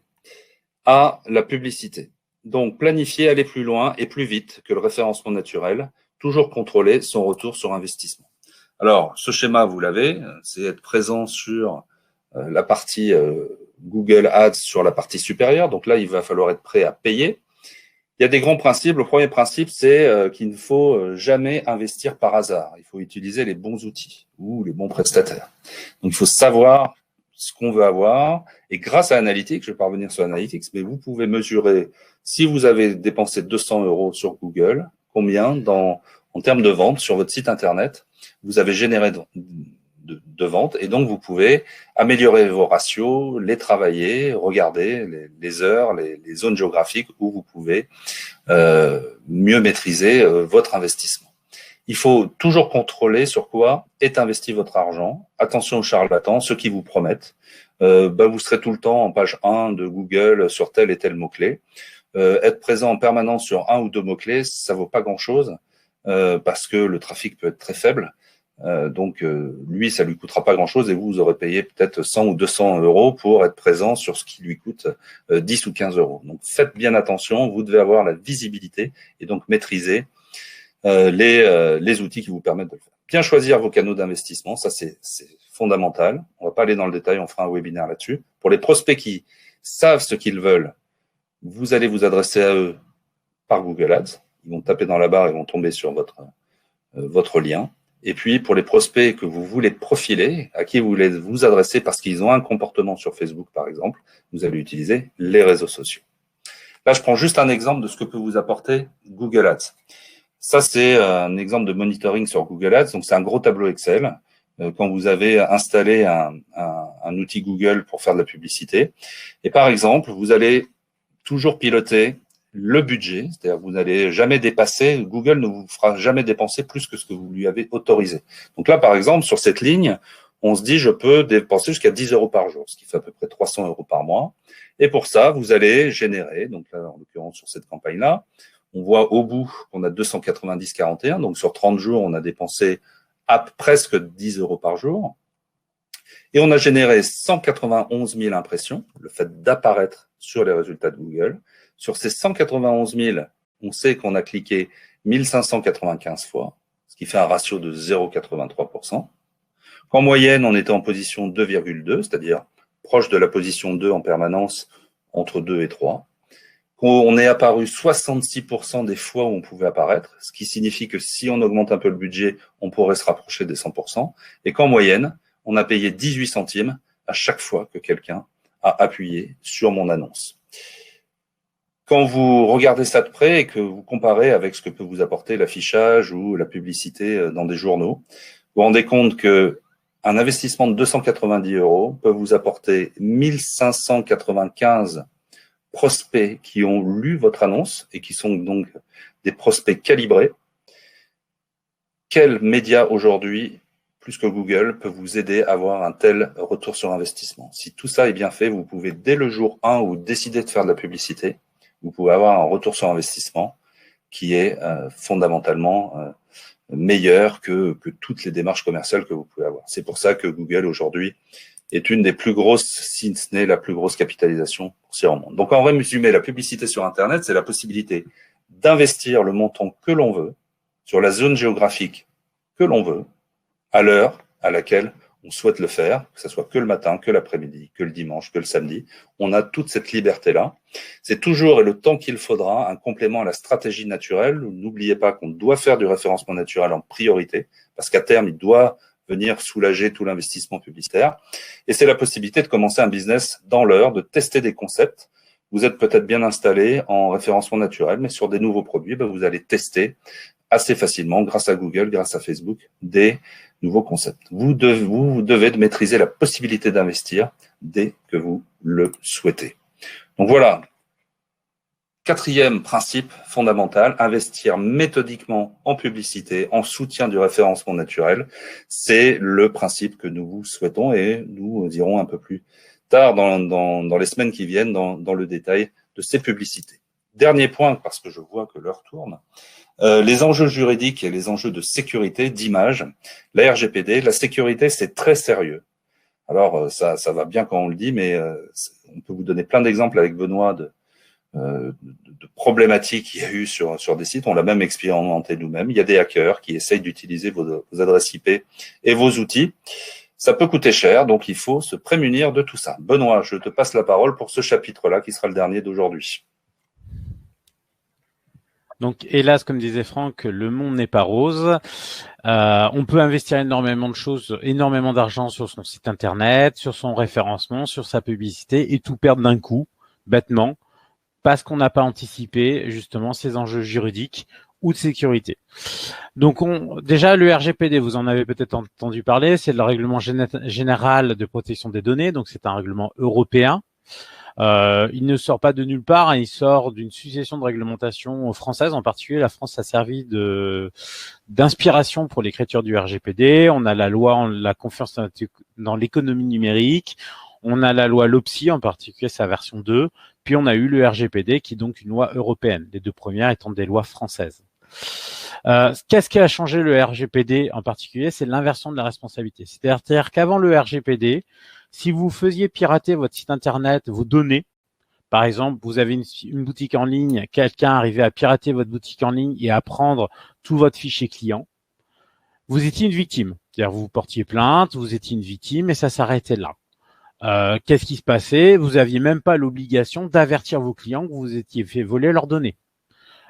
à la publicité. Donc, planifier, aller plus loin et plus vite que le référencement naturel, toujours contrôler son retour sur investissement. Alors, ce schéma, vous l'avez, c'est être présent sur la partie Google Ads sur la partie supérieure. Donc là, il va falloir être prêt à payer. Il y a des grands principes. Le premier principe, c'est qu'il ne faut jamais investir par hasard. Il faut utiliser les bons outils ou les bons prestataires. Donc, il faut savoir ce qu'on veut avoir. Et grâce à Analytics, je vais pas revenir sur Analytics, mais vous pouvez mesurer si vous avez dépensé 200 € sur Google, combien en termes de vente sur votre site Internet, vous avez généré de vente. Et donc, vous pouvez améliorer vos ratios, les travailler, regarder les heures, les zones géographiques où vous pouvez mieux maîtriser votre investissement. Il faut toujours contrôler sur quoi est investi votre argent. Attention aux charlatans, ceux qui vous promettent. Vous serez tout le temps en page 1 de Google sur tel et tel mot-clé. Être présent en permanence sur un ou deux mots-clés, ça vaut pas grand-chose parce que le trafic peut être très faible. Donc, lui, ça lui coûtera pas grand-chose et vous aurez payé peut-être 100 ou 200 € pour être présent sur ce qui lui coûte 10 ou 15 €. Donc, faites bien attention, vous devez avoir la visibilité et donc maîtriser les outils qui vous permettent de le faire. Bien choisir vos canaux d'investissement, ça c'est fondamental. On va pas aller dans le détail, on fera un webinaire là-dessus. Pour les prospects qui savent ce qu'ils veulent, vous allez vous adresser à eux par Google Ads. Ils vont taper dans la barre et vont tomber sur votre lien. Et puis, pour les prospects que vous voulez profiler, à qui vous voulez vous adresser parce qu'ils ont un comportement sur Facebook, par exemple, vous allez utiliser les réseaux sociaux. Là, je prends juste un exemple de ce que peut vous apporter Google Ads. Ça, c'est un exemple de monitoring sur Google Ads. Donc, c'est un gros tableau Excel. Quand vous avez installé un outil Google pour faire de la publicité. Et par exemple, vous allez toujours piloter le budget, c'est-à-dire vous n'allez jamais dépasser, Google ne vous fera jamais dépenser plus que ce que vous lui avez autorisé. Donc là, par exemple, sur cette ligne, on se dit je peux dépenser jusqu'à 10 € par jour, ce qui fait à peu près 300 € par mois. Et pour ça, vous allez générer, donc là, en l'occurrence sur cette campagne-là, on voit au bout qu'on a 290,41, donc sur 30 jours, on a dépensé à presque 10 € par jour. Et on a généré 191 000 impressions, le fait d'apparaître sur les résultats de Google. Sur ces 191 000, on sait qu'on a cliqué 1595 fois, ce qui fait un ratio de 0,83%. Qu'en moyenne, on était en position 2,2, c'est-à-dire proche de la position 2 en permanence, entre 2 et 3. Qu'on est apparu 66% des fois où on pouvait apparaître, ce qui signifie que si on augmente un peu le budget, on pourrait se rapprocher des 100%. Et qu'en moyenne, on a payé 18 centimes à chaque fois que quelqu'un a appuyé sur mon annonce. Quand vous regardez ça de près et que vous comparez avec ce que peut vous apporter l'affichage ou la publicité dans des journaux, vous vous rendez compte que un investissement de 290 € peut vous apporter 1595 prospects qui ont lu votre annonce et qui sont donc des prospects calibrés. Quel média aujourd'hui, plus que Google, peut vous aider à avoir un tel retour sur investissement? Si tout ça est bien fait, vous pouvez dès le jour 1 où vous décidez de faire de la publicité, vous pouvez avoir un retour sur investissement qui est fondamentalement meilleur que toutes les démarches commerciales que vous pouvez avoir. C'est pour ça que Google aujourd'hui est une des plus grosses, si ce n'est la plus grosse capitalisation boursière au monde. Donc en résumé, la publicité sur Internet, c'est la possibilité d'investir le montant que l'on veut, sur la zone géographique que l'on veut, à l'heure à laquelle on souhaite le faire, que ce soit que le matin, que l'après-midi, que le dimanche, que le samedi. On a toute cette liberté-là. C'est toujours, et le temps qu'il faudra, un complément à la stratégie naturelle. N'oubliez pas qu'on doit faire du référencement naturel en priorité, parce qu'à terme, il doit venir soulager tout l'investissement publicitaire. Et c'est la possibilité de commencer un business dans l'heure, de tester des concepts. Vous êtes peut-être bien installé en référencement naturel, mais sur des nouveaux produits, vous allez tester assez facilement, grâce à Google, grâce à Facebook, des nouveaux concepts. Vous devez maîtriser la possibilité d'investir dès que vous le souhaitez. Donc voilà, 4e principe fondamental, investir méthodiquement en publicité, en soutien du référencement naturel. C'est le principe que nous vous souhaitons et nous irons un peu plus tard dans les semaines qui viennent dans le détail de ces publicités. Dernier point, parce que je vois que l'heure tourne, les enjeux juridiques et les enjeux de sécurité, d'image. La RGPD, la sécurité, c'est très sérieux. Alors, ça va bien quand on le dit, mais on peut vous donner plein d'exemples avec Benoît de problématiques qu'il y a eu sur des sites. On l'a même expérimenté nous-mêmes. Il y a des hackers qui essayent d'utiliser vos adresses IP et vos outils. Ça peut coûter cher, donc il faut se prémunir de tout ça. Benoît, je te passe la parole pour ce chapitre-là, qui sera le dernier d'aujourd'hui. Donc, hélas, comme disait Franck, le monde n'est pas rose. On peut investir énormément de choses, énormément d'argent sur son site internet, sur son référencement, sur sa publicité et tout perdre d'un coup, bêtement, parce qu'on n'a pas anticipé justement ces enjeux juridiques ou de sécurité. Donc, déjà, le RGPD, vous en avez peut-être entendu parler, c'est le règlement général de protection des données, donc c'est un règlement européen. Il ne sort pas de nulle part, il sort d'une succession de réglementations françaises. En particulier, la France a servi d'inspiration pour l'écriture du RGPD. On a la loi, la confiance dans l'économie numérique. On a la loi LOPSI, en particulier sa version 2. Puis on a eu le RGPD, qui est donc une loi européenne. Les deux premières étant des lois françaises. Qu'est-ce qui a changé le RGPD en particulier? C'est l'inversion de la responsabilité. C'est-à-dire qu'avant le RGPD, si vous faisiez pirater votre site internet, vos données, par exemple, vous avez une boutique en ligne, quelqu'un arrivait à pirater votre boutique en ligne et à prendre tout votre fichier client, vous étiez une victime. C'est-à-dire vous portiez plainte, vous étiez une victime et ça s'arrêtait là. Qu'est-ce qui se passait? Vous aviez même pas l'obligation d'avertir vos clients que vous étiez fait voler leurs données.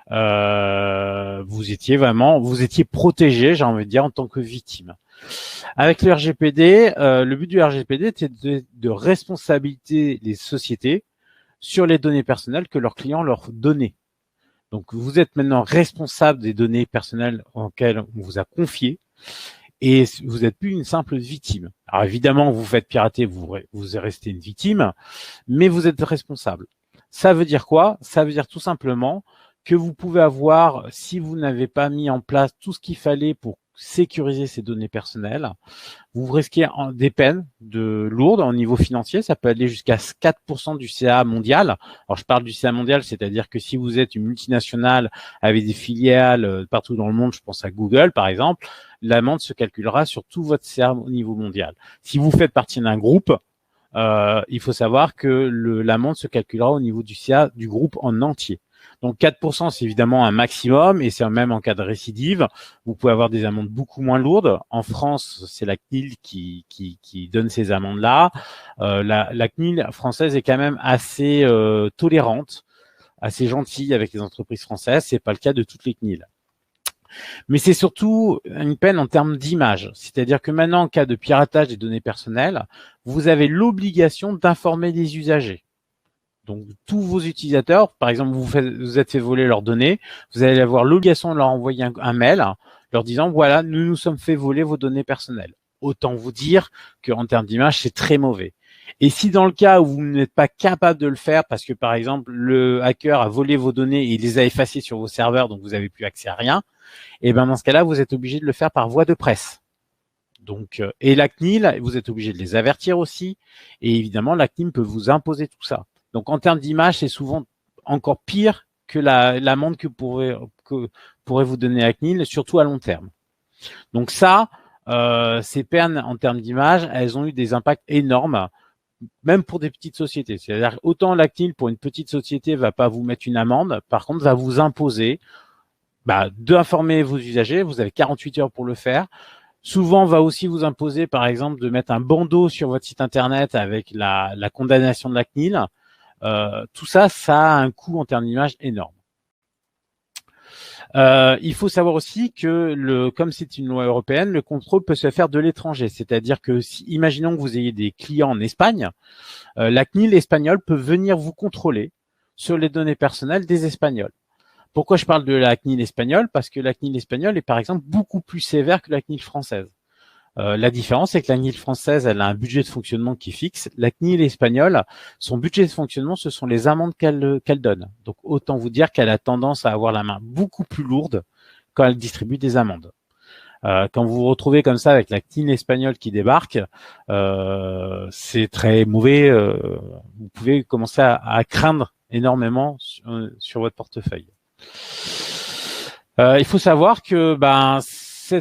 Vous étiez protégé, j'ai envie de dire, en tant que victime. Avec le RGPD, le but du RGPD était de responsabiliser les sociétés sur les données personnelles que leurs clients leur donnaient. Donc, vous êtes maintenant responsable des données personnelles auxquelles on vous a confié et vous n'êtes plus une simple victime. Alors, évidemment, vous faites pirater, vous restez une victime, mais vous êtes responsable. Ça veut dire quoi? Ça veut dire tout simplement que vous pouvez avoir, si vous n'avez pas mis en place tout ce qu'il fallait pour sécuriser ces données personnelles, vous risquez des peines lourdes au niveau financier. Ça peut aller jusqu'à 4% du CA mondial. Alors, je parle du CA mondial, c'est-à-dire que si vous êtes une multinationale avec des filiales partout dans le monde, je pense à Google par exemple, l'amende se calculera sur tout votre CA au niveau mondial. Si vous faites partie d'un groupe, il faut savoir que l'amende se calculera au niveau du CA du groupe en entier. Donc 4%, c'est évidemment un maximum et c'est même en cas de récidive. Vous pouvez avoir des amendes beaucoup moins lourdes. En France, c'est la CNIL qui donne ces amendes-là. La CNIL française est quand même assez tolérante, assez gentille avec les entreprises françaises. C'est pas le cas de toutes les CNIL. Mais c'est surtout une peine en termes d'image. C'est-à-dire que maintenant, en cas de piratage des données personnelles, vous avez l'obligation d'informer les usagers. Donc, tous vos utilisateurs, par exemple, vous êtes fait voler leurs données, vous allez avoir l'obligation de leur envoyer un mail leur disant, voilà, nous nous sommes fait voler vos données personnelles. autant vous dire qu'en termes d'image, c'est très mauvais. Et si dans le cas où vous n'êtes pas capable de le faire parce que par exemple le hacker a volé vos données et il les a effacées sur vos serveurs, donc vous n'avez plus accès à rien, et ben dans ce cas-là, vous êtes obligé de le faire par voie de presse. Donc, et la CNIL, vous êtes obligé de les avertir aussi. Et évidemment, la CNIL peut vous imposer tout ça. Donc, en termes d'image, c'est souvent encore pire que l'amende que pourrait vous donner la CNIL, surtout à long terme. Donc ça, ces peines en termes d'image, elles ont eu des impacts énormes, même pour des petites sociétés. C'est-à-dire autant la CNIL pour une petite société va pas vous mettre une amende, par contre va vous imposer d'informer vos usagers. Vous avez 48 heures pour le faire. Souvent, va aussi vous imposer, par exemple, de mettre un bandeau sur votre site internet avec la condamnation de la CNIL. Tout ça, ça a un coût en termes d'image énorme. Il faut savoir aussi que comme c'est une loi européenne, le contrôle peut se faire de l'étranger. C'est-à-dire que imaginons que vous ayez des clients en Espagne, la CNIL espagnole peut venir vous contrôler sur les données personnelles des Espagnols. Pourquoi je parle de la CNIL espagnole? Parce que la CNIL espagnole est par exemple beaucoup plus sévère que la CNIL française. La différence, c'est que la CNIL française, elle a un budget de fonctionnement qui est fixe. La CNIL espagnole, son budget de fonctionnement, ce sont les amendes qu'elle donne. Donc, autant vous dire qu'elle a tendance à avoir la main beaucoup plus lourde quand elle distribue des amendes. Quand vous vous retrouvez comme ça avec la CNIL espagnole qui débarque, c'est très mauvais. Vous pouvez commencer à craindre énormément sur votre portefeuille. Il faut savoir que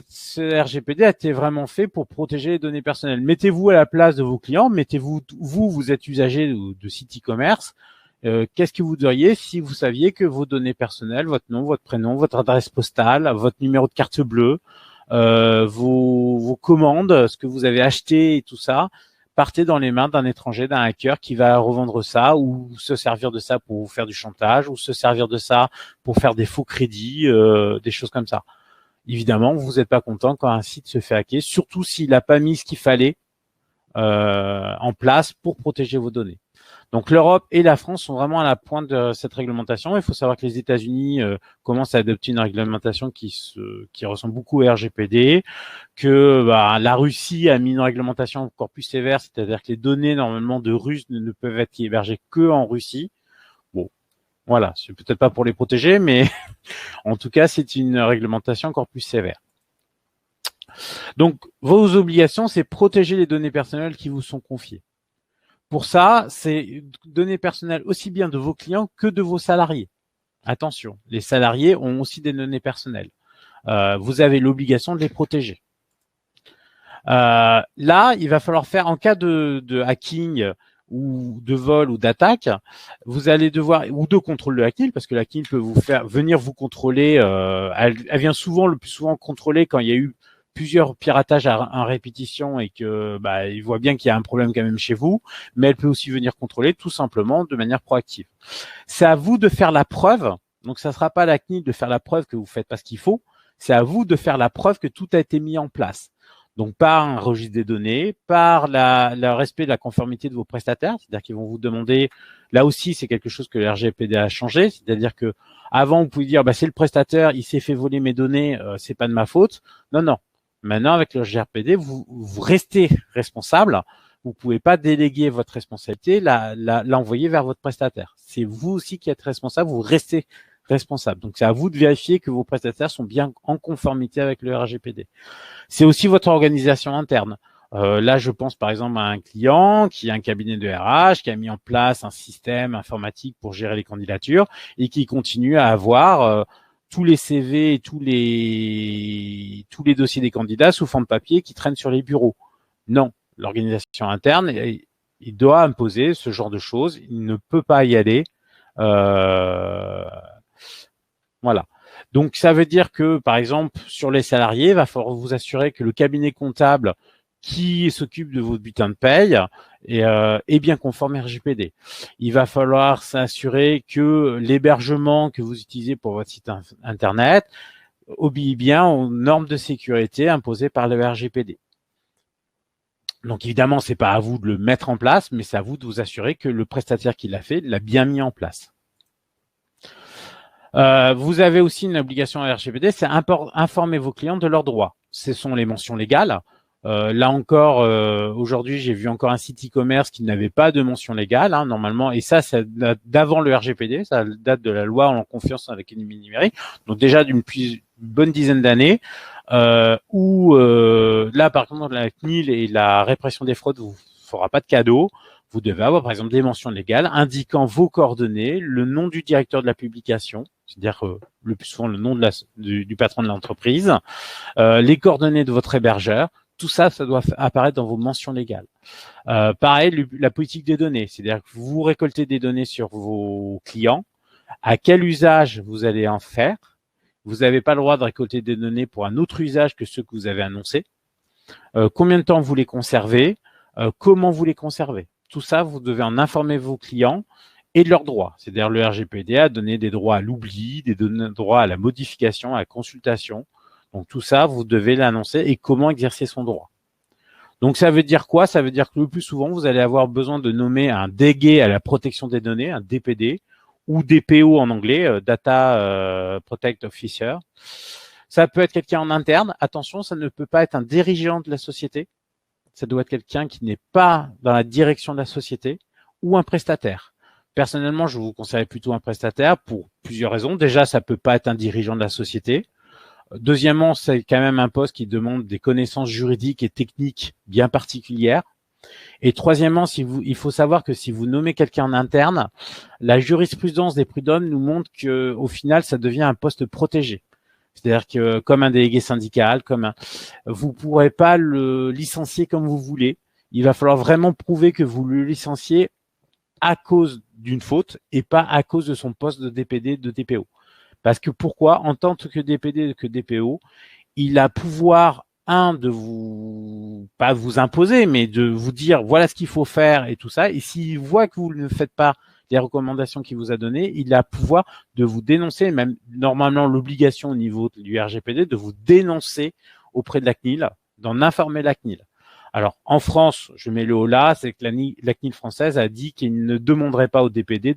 ce RGPD a été vraiment fait pour protéger les données personnelles. Mettez-vous à la place de vos clients, vous êtes usager de sites e-commerce. Qu'est-ce que vous diriez si vous saviez que vos données personnelles, votre nom, votre prénom, votre adresse postale, votre numéro de carte bleue, vos commandes, ce que vous avez acheté et tout ça, partaient dans les mains d'un étranger, d'un hacker qui va revendre ça ou se servir de ça pour vous faire du chantage ou se servir de ça pour faire des faux crédits, des choses comme ça. Évidemment, vous n'êtes pas content quand un site se fait hacker, surtout s'il n'a pas mis ce qu'il fallait en place pour protéger vos données. Donc l'Europe et la France sont vraiment à la pointe de cette réglementation. Il faut savoir que les États-Unis commencent à adopter une réglementation qui ressemble beaucoup au RGPD, que la Russie a mis une réglementation encore plus sévère, c'est-à-dire que les données normalement de Russes ne peuvent être hébergées que en Russie. Bon, voilà, c'est peut-être pas pour les protéger, mais en tout cas, c'est une réglementation encore plus sévère. Donc, vos obligations, c'est protéger les données personnelles qui vous sont confiées. Pour ça, c'est données personnelles aussi bien de vos clients que de vos salariés. Attention, les salariés ont aussi des données personnelles. Vous avez l'obligation de les protéger. Là, il va falloir faire, en cas de hacking ou de vol ou d'attaque, vous allez devoir, ou de contrôle de la CNIL, parce que la CNIL peut venir vous contrôler. Elle vient le plus souvent contrôler quand il y a eu plusieurs piratages en répétition et que il voit bien qu'il y a un problème quand même chez vous, mais elle peut aussi venir contrôler tout simplement de manière proactive. C'est à vous de faire la preuve, donc ça ne sera pas à la CNIL de faire la preuve que vous faites pas ce qu'il faut, c'est à vous de faire la preuve que tout a été mis en place. Donc par un registre des données, par le respect de la conformité de vos prestataires, c'est-à-dire qu'ils vont vous demander, là aussi c'est quelque chose que le RGPD a changé, c'est-à-dire que avant vous pouvez dire c'est le prestataire, il s'est fait voler mes données, c'est pas de ma faute. Non. Maintenant, avec le RGPD, vous restez responsable. Vous pouvez pas déléguer votre responsabilité, l'envoyer vers votre prestataire. C'est vous aussi qui êtes responsable, vous restez responsable. Donc, c'est à vous de vérifier que vos prestataires sont bien en conformité avec le RGPD. C'est aussi votre organisation interne. Là, je pense par exemple à un client qui a un cabinet de RH, qui a mis en place un système informatique pour gérer les candidatures et qui continue à avoir tous les CV et tous les dossiers des candidats sous forme papier qui traînent sur les bureaux. Non, l'organisation interne, il doit imposer ce genre de choses. Il ne peut pas y aller. Voilà. Donc, ça veut dire que, par exemple, sur les salariés, il va falloir vous assurer que le cabinet comptable qui s'occupe de votre bulletin de paye est bien conforme RGPD. Il va falloir s'assurer que l'hébergement que vous utilisez pour votre site internet obéit bien aux normes de sécurité imposées par le RGPD. Donc évidemment, c'est pas à vous de le mettre en place, mais c'est à vous de vous assurer que le prestataire qui l'a fait l'a bien mis en place. Vous avez aussi une obligation à RGPD, c'est informer vos clients de leurs droits. Ce sont les mentions légales. Là encore, aujourd'hui, j'ai vu encore un site e-commerce qui n'avait pas de mention légale, hein, normalement, et ça date d'avant le RGPD, ça date de la loi en confiance dans l'économie numérique, donc déjà d'une bonne dizaine d'années, où là, par contre, la CNIL et la répression des fraudes vous fera pas de cadeau. Vous devez avoir, par exemple, des mentions légales indiquant vos coordonnées, le nom du directeur de la publication, c'est-à-dire le plus souvent le nom de du patron de l'entreprise, les coordonnées de votre hébergeur. Tout ça, ça doit apparaître dans vos mentions légales. Pareil, la politique des données, c'est-à-dire que vous récoltez des données sur vos clients, à quel usage vous allez en faire. Vous n'avez pas le droit de récolter des données pour un autre usage que ceux que vous avez annoncés. Combien de temps vous les conservez, comment vous les conservez. Tout ça, vous devez en informer vos clients et de leurs droits. C'est-à-dire le RGPD a donné des droits à l'oubli, des droits à la modification, à la consultation. Donc tout ça, vous devez l'annoncer et comment exercer son droit. Donc ça veut dire quoi? Ça veut dire que le plus souvent, vous allez avoir besoin de nommer un délégué à la protection des données, un DPD, ou DPO en anglais, Data Protect Officer. Ça peut être quelqu'un en interne. Attention, ça ne peut pas être un dirigeant de la société. Ça doit être quelqu'un qui n'est pas dans la direction de la société ou un prestataire. Personnellement, je vous conseille plutôt un prestataire pour plusieurs raisons. Déjà, ça peut pas être un dirigeant de la société. Deuxièmement, c'est quand même un poste qui demande des connaissances juridiques et techniques bien particulières. Et troisièmement, il faut savoir que si vous nommez quelqu'un en interne, la jurisprudence des prud'hommes nous montre que, au final, ça devient un poste protégé. C'est-à-dire que, comme un délégué syndical, vous pourrez pas le licencier comme vous voulez. Il va falloir vraiment prouver que vous le licenciez à cause d'une faute et pas à cause de son poste de DPD, de DPO. Parce que pourquoi? En tant que DPD, que DPO, il a pouvoir, de vous, pas vous imposer, mais de vous dire voilà ce qu'il faut faire et tout ça. Et s'il voit que vous ne faites pas les recommandations qu'il vous a données, il a pouvoir de vous dénoncer, même normalement l'obligation au niveau du RGPD de vous dénoncer auprès de la CNIL, d'en informer la CNIL. Alors, en France, je mets le haut là, c'est que la CNIL française a dit qu'il ne demanderait pas au DPD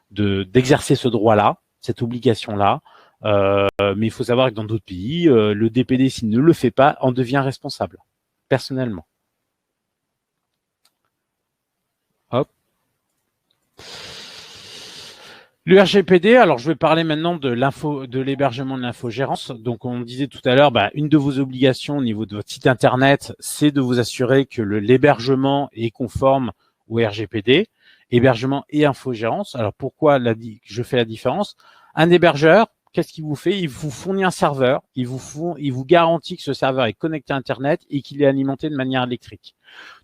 d'exercer ce droit-là, cette obligation-là. Mais il faut savoir que dans d'autres pays, le DPD, s'il ne le fait pas, en devient responsable, personnellement. Hop. Le RGPD, alors je vais parler maintenant de l'hébergement de l'infogérance. Donc on disait tout à l'heure, une de vos obligations au niveau de votre site internet, c'est de vous assurer que l'hébergement est conforme au RGPD, hébergement et infogérance. Alors pourquoi je fais la différence? Un hébergeur, qu'est-ce qu'il vous fait? Il vous fournit un serveur, il vous garantit que ce serveur est connecté à Internet et qu'il est alimenté de manière électrique.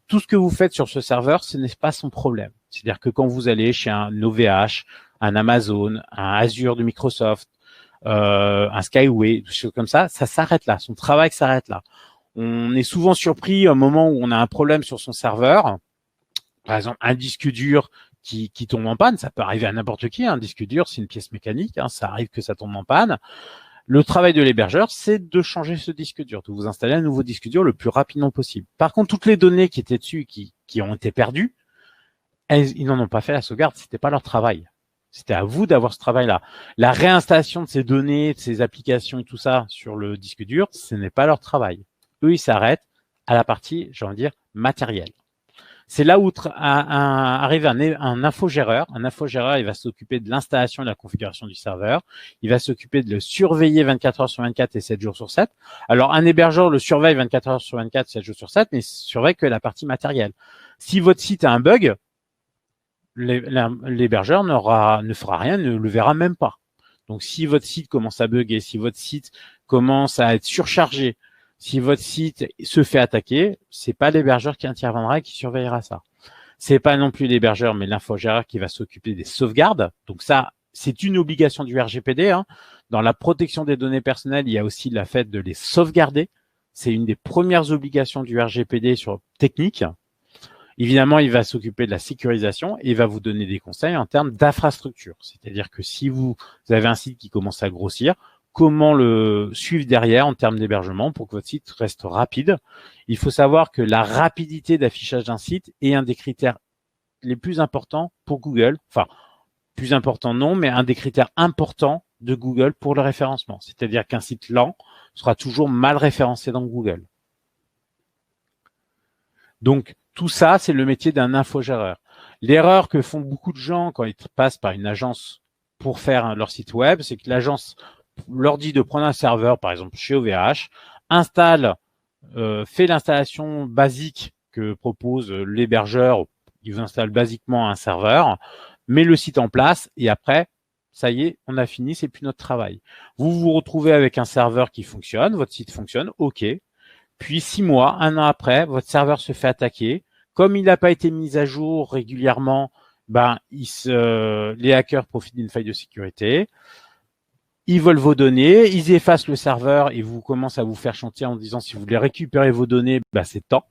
Tout ce que vous faites sur ce serveur, ce n'est pas son problème. C'est-à-dire que quand vous allez chez un OVH, un Amazon, un Azure de Microsoft, un Skyway, des choses comme ça s'arrête là. Son travail s'arrête là. On est souvent surpris au moment où on a un problème sur son serveur. Par exemple, un disque dur qui tombe en panne, ça peut arriver à n'importe qui. Un disque dur, c'est une pièce mécanique, ça arrive que ça tombe en panne. Le travail de l'hébergeur, c'est de changer ce disque dur, de vous installer un nouveau disque dur le plus rapidement possible. Par contre, toutes les données qui étaient dessus, qui ont été perdues, ils n'en ont pas fait la sauvegarde, c'était pas leur travail. C'était à vous d'avoir ce travail-là. La réinstallation de ces données, de ces applications et tout ça sur le disque dur, ce n'est pas leur travail. Eux, ils s'arrêtent à la partie, j'ai envie de dire, matérielle. C'est là où arrive un infogéreur. Un infogéreur, il va s'occuper de l'installation et de la configuration du serveur. Il va s'occuper de le surveiller 24 heures sur 24 et 7 jours sur 7. Alors, un hébergeur le surveille 24 heures sur 24, 7 jours sur 7, mais il surveille que la partie matérielle. Si votre site a un bug, l'hébergeur ne fera rien, ne le verra même pas. Donc, si votre site commence à bugger, si votre site commence à être surchargé, si votre site se fait attaquer, c'est pas l'hébergeur qui interviendra et qui surveillera ça. C'est pas non plus l'hébergeur, mais l'infogéreur qui va s'occuper des sauvegardes. Donc ça, c'est une obligation du RGPD. Dans la protection des données personnelles, il y a aussi le fait de les sauvegarder. C'est une des premières obligations du RGPD sur technique. Évidemment, il va s'occuper de la sécurisation et il va vous donner des conseils en termes d'infrastructure. C'est-à-dire que si vous avez un site qui commence à grossir, comment le suivre derrière en termes d'hébergement pour que votre site reste rapide. Il faut savoir que la rapidité d'affichage d'un site est un des critères les plus importants pour Google. Enfin, plus important non, mais un des critères importants de Google pour le référencement. C'est-à-dire qu'un site lent sera toujours mal référencé dans Google. Donc, tout ça, c'est le métier d'un infogéreur. L'erreur que font beaucoup de gens quand ils passent par une agence pour faire leur site web, c'est que l'agence leur dit de prendre un serveur, par exemple chez OVH, fait l'installation basique que propose l'hébergeur. Il vous installe basiquement un serveur, met le site en place et après, ça y est, on a fini, c'est plus notre travail. Vous vous retrouvez avec un serveur qui fonctionne, votre site fonctionne, ok. Puis 6 mois, 1 an après, votre serveur se fait attaquer. Comme il n'a pas été mis à jour régulièrement, les hackers profitent d'une faille de sécurité. Ils volent vos données, ils effacent le serveur et vous commencent à vous faire chanter en disant si vous voulez récupérer vos données, c'est temps.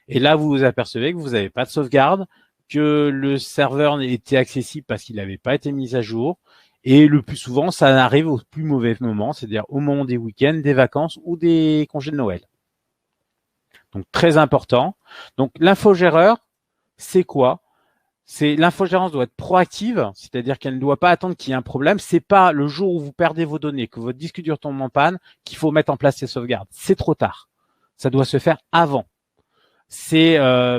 Et là, vous vous apercevez que vous n'avez pas de sauvegarde, que le serveur était accessible parce qu'il n'avait pas été mis à jour. Et le plus souvent, ça arrive au plus mauvais moment, c'est-à-dire au moment des week-ends, des vacances ou des congés de Noël. Donc, très important. Donc, l'infogéreur, c'est quoi? L'infogérance doit être proactive, c'est-à-dire qu'elle ne doit pas attendre qu'il y ait un problème. C'est pas le jour où vous perdez vos données, que votre disque dur tombe en panne, qu'il faut mettre en place ces sauvegardes. C'est trop tard. Ça doit se faire avant. C'est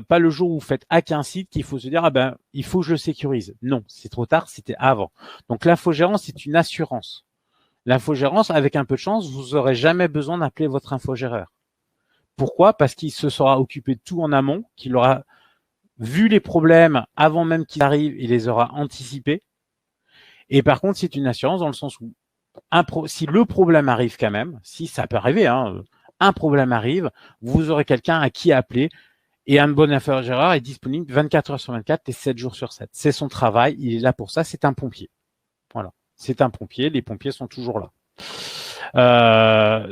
pas le jour où vous faites hack un site qu'il faut se dire il faut que je le sécurise. Non, c'est trop tard, c'était avant. Donc l'infogérance, c'est une assurance. L'infogérance, avec un peu de chance, vous n'aurez jamais besoin d'appeler votre infogéreur. Pourquoi? Parce qu'il se sera occupé de tout en amont, qu'il aura vu les problèmes avant même qu'ils arrivent, il les aura anticipés. Et par contre, c'est une assurance dans le sens où si le problème arrive quand même, si ça peut arriver, un problème arrive, vous aurez quelqu'un à qui appeler et un bon infogéreur est disponible 24 heures sur 24 et 7 jours sur 7. C'est son travail, il est là pour ça, c'est un pompier. Voilà, c'est un pompier, les pompiers sont toujours là.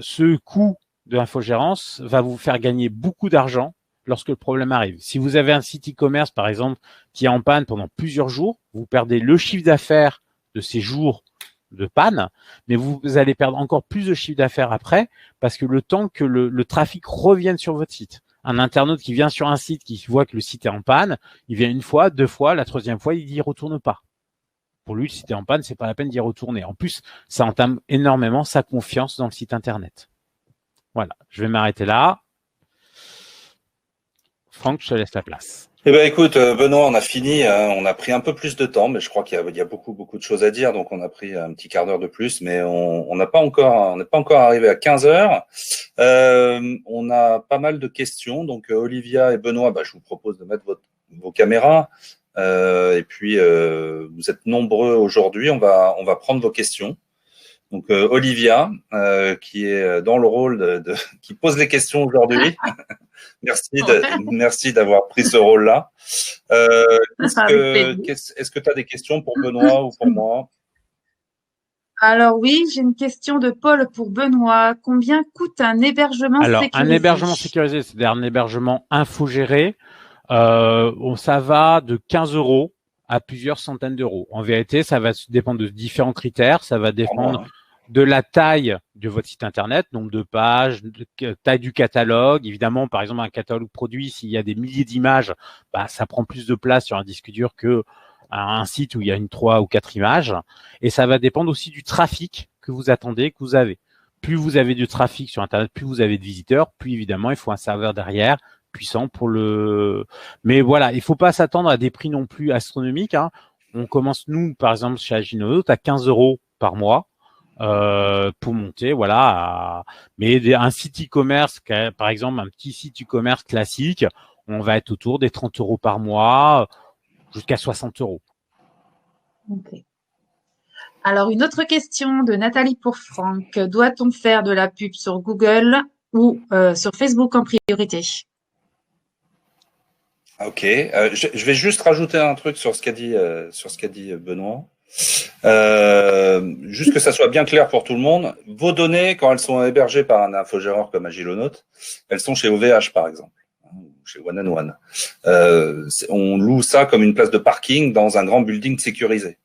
Ce coût de l'infogérance va vous faire gagner beaucoup d'argent lorsque le problème arrive. Si vous avez un site e-commerce, par exemple, qui est en panne pendant plusieurs jours, vous perdez le chiffre d'affaires de ces jours de panne, mais vous allez perdre encore plus de chiffre d'affaires après parce que le temps que le trafic revienne sur votre site. Un internaute qui vient sur un site, qui voit que le site est en panne, il vient une fois, 2 fois, la 3e fois, il n'y retourne pas. Pour lui, le site est en panne, c'est pas la peine d'y retourner. En plus, ça entame énormément sa confiance dans le site internet. Voilà, je vais m'arrêter là. Franck, je te laisse la place. Eh ben, écoute, Benoît, on a fini. On a pris un peu plus de temps, mais je crois qu'il y a beaucoup de choses à dire, donc on a pris un petit quart d'heure de plus, mais on n'est pas encore arrivé à 15 heures. On a pas mal de questions, donc Olivia et Benoît, je vous propose de mettre vos caméras. Et puis vous êtes nombreux aujourd'hui. On va prendre vos questions. Donc Olivia, qui est dans le rôle qui pose les questions aujourd'hui. Merci d'avoir pris ce rôle-là. Est-ce que tu as des questions pour Benoît ou pour moi? Alors oui, j'ai une question de Paul pour Benoît. Combien coûte un hébergement sécurisé? Un hébergement sécurisé, c'est-à-dire un hébergement infogéré, ça va de 15 € à plusieurs centaines d'euros. En vérité, ça va dépendre de différents critères. Ça va dépendre de la taille de votre site internet, nombre de pages, taille du catalogue. Évidemment, par exemple, un catalogue produit, s'il y a des milliers d'images, ça prend plus de place sur un disque dur que un site où il y a 3 ou 4 images. Et ça va dépendre aussi du trafic que vous attendez, que vous avez. Plus vous avez de trafic sur internet, plus vous avez de visiteurs, plus évidemment, il faut un serveur derrière puissant pour mais voilà, il faut pas s'attendre à des prix non plus astronomiques. On commence, nous, par exemple, chez Aginonaut, à 15 € par mois. Pour monter, voilà. Mais un site e-commerce, par exemple, un petit site e-commerce classique, on va être autour des 30 € par mois, jusqu'à 60 €. Ok. Alors, une autre question de Nathalie pour Franck. Doit-on faire de la pub sur Google ou sur Facebook en priorité? Ok. Je vais juste rajouter un truc sur ce qu'a dit Benoît. Juste que ça soit bien clair pour tout le monde. Vos données, quand elles sont hébergées par un infogéreur comme Agilonaut, elles sont chez OVH, par exemple, chez One and One. On loue ça comme une place de parking dans un grand building sécurisé.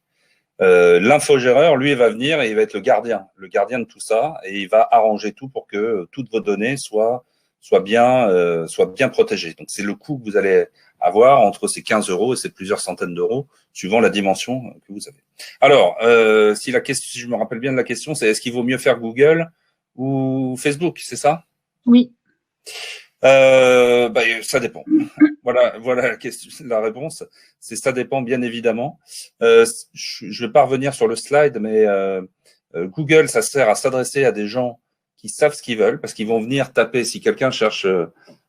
L'infogéreur, lui, va venir et il va être le gardien de tout ça, et il va arranger tout pour que toutes vos données soient soit bien protégé. Donc, c'est le coût que vous allez avoir entre ces 15 € et ces plusieurs centaines d'euros, suivant la dimension que vous avez. Alors, si je me rappelle bien de la question, c'est est-ce qu'il vaut mieux faire Google ou Facebook, c'est ça? Oui. Ça dépend. Voilà la question, la réponse. C'est ça dépend bien évidemment. Je vais pas revenir sur le slide, mais Google, ça sert à s'adresser à des gens qui savent ce qu'ils veulent, parce qu'ils vont venir taper. Si quelqu'un cherche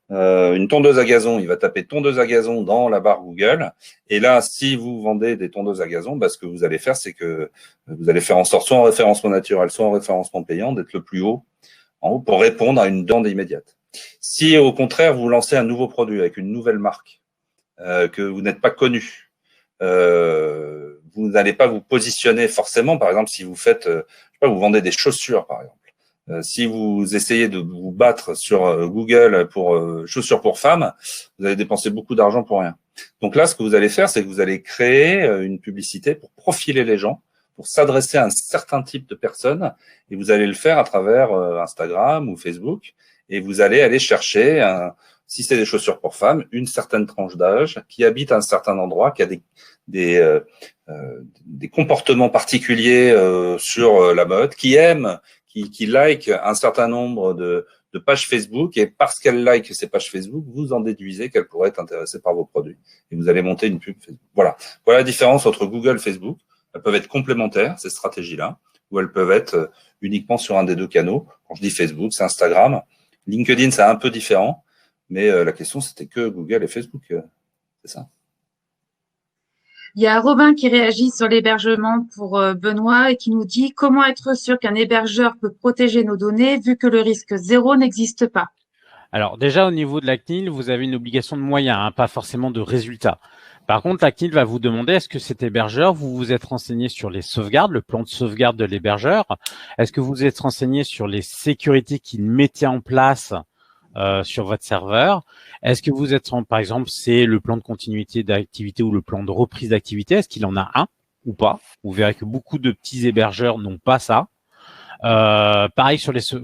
une tondeuse à gazon, il va taper tondeuse à gazon dans la barre Google. Et là, si vous vendez des tondeuses à gazon, ce que vous allez faire, c'est que vous allez faire en sorte, soit en référencement naturel, soit en référencement payant, d'être le plus haut en haut pour répondre à une demande immédiate. Si au contraire vous lancez un nouveau produit avec une nouvelle marque, que vous n'êtes pas connu, vous n'allez pas vous positionner forcément. Par exemple, si vous faites, vous vendez des chaussures, par exemple. Si vous essayez de vous battre sur Google pour chaussures pour femmes, vous allez dépenser beaucoup d'argent pour rien. Donc là, ce que vous allez faire, c'est que vous allez créer une publicité pour profiler les gens, pour s'adresser à un certain type de personnes, et vous allez le faire à travers Instagram ou Facebook, et vous allez aller chercher, si c'est des chaussures pour femmes, une certaine tranche d'âge, qui habite à un certain endroit, qui a des comportements particuliers sur la mode, qui aime, qui like un certain nombre de pages Facebook, et parce qu'elle like ces pages Facebook, vous en déduisez qu'elle pourrait être intéressée par vos produits. Et vous allez monter une pub Facebook. Voilà la différence entre Google et Facebook. Elles peuvent être complémentaires, ces stratégies-là, ou elles peuvent être uniquement sur un des deux canaux. Quand je dis Facebook, c'est Instagram. LinkedIn, c'est un peu différent, mais la question, c'était que Google et Facebook. C'est ça. Il y a Robin qui réagit sur l'hébergement pour Benoît et qui nous dit « Comment être sûr qu'un hébergeur peut protéger nos données vu que le risque zéro n'existe pas ?» Alors déjà, au niveau de la CNIL, vous avez une obligation de moyens, pas forcément de résultats. Par contre, la CNIL va vous demander est-ce que cet hébergeur, vous vous êtes renseigné sur les sauvegardes, le plan de sauvegarde de l'hébergeur? Est-ce que vous vous êtes renseigné sur les sécurités qu'il mettait en place sur votre serveur? Est-ce que vous êtes, par exemple, c'est le plan de continuité d'activité ou le plan de reprise d'activité? Est-ce qu'il en a un ou pas? Vous verrez que beaucoup de petits hébergeurs n'ont pas ça. Pareil sur si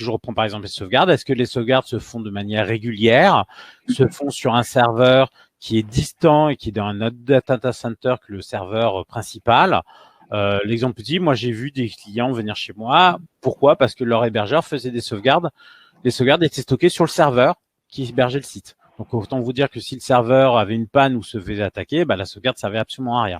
je reprends par exemple les sauvegardes, est-ce que les sauvegardes se font de manière régulière, se font sur un serveur qui est distant et qui est dans un autre data center que le serveur principal? L'exemple dit, moi j'ai vu des clients venir chez moi. Pourquoi? Parce que leur hébergeur faisait des sauvegardes. Les sauvegardes étaient stockées sur le serveur qui hébergeait le site. Donc autant vous dire que si le serveur avait une panne ou se faisait attaquer, la sauvegarde servait absolument à rien.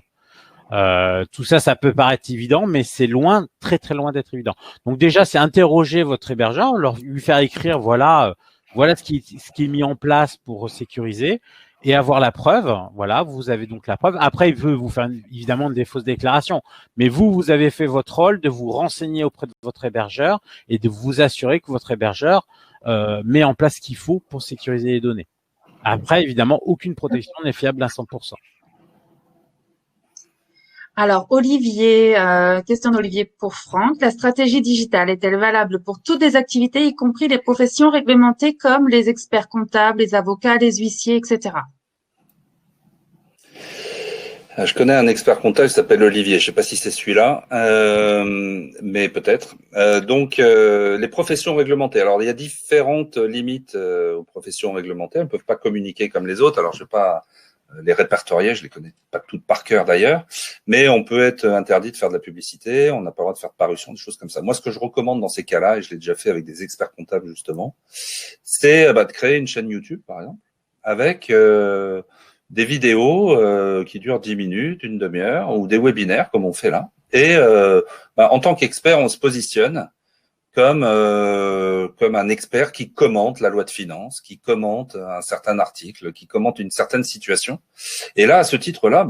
Tout ça, ça peut paraître évident, mais c'est loin, très très loin d'être évident. Donc déjà, c'est interroger votre hébergeur, lui faire écrire, voilà ce qui est mis en place pour sécuriser et avoir la preuve. Voilà, vous avez donc la preuve. Après, il veut vous faire évidemment des fausses déclarations, mais vous avez fait votre rôle de vous renseigner auprès de votre hébergeur et de vous assurer que votre hébergeur met en place ce qu'il faut pour sécuriser les données. Après, évidemment, aucune protection n'est fiable à 100%. Alors, Olivier, question d'Olivier pour Franck. La stratégie digitale est-elle valable pour toutes les activités, y compris les professions réglementées comme les experts comptables, les avocats, les huissiers, etc. Je connais un expert comptable qui s'appelle Olivier. Je ne sais pas si c'est celui-là, mais peut-être. Donc, les professions réglementées. Alors, il y a différentes limites aux professions réglementées. Elles ne peuvent pas communiquer comme les autres. Alors, je ne vais pas les répertorier, je les connais pas toutes par cœur d'ailleurs, mais on peut être interdit de faire de la publicité, on n'a pas le droit de faire de parution, des choses comme ça. Moi, ce que je recommande dans ces cas-là, et je l'ai déjà fait avec des experts comptables justement, c'est de créer une chaîne YouTube, par exemple, avec des vidéos qui durent 10 minutes, une demi-heure, ou des webinaires comme on fait là. Et en tant qu'expert, on se positionne comme un expert qui commente la loi de finances, qui commente un certain article, qui commente une certaine situation. Et là, à ce titre-là,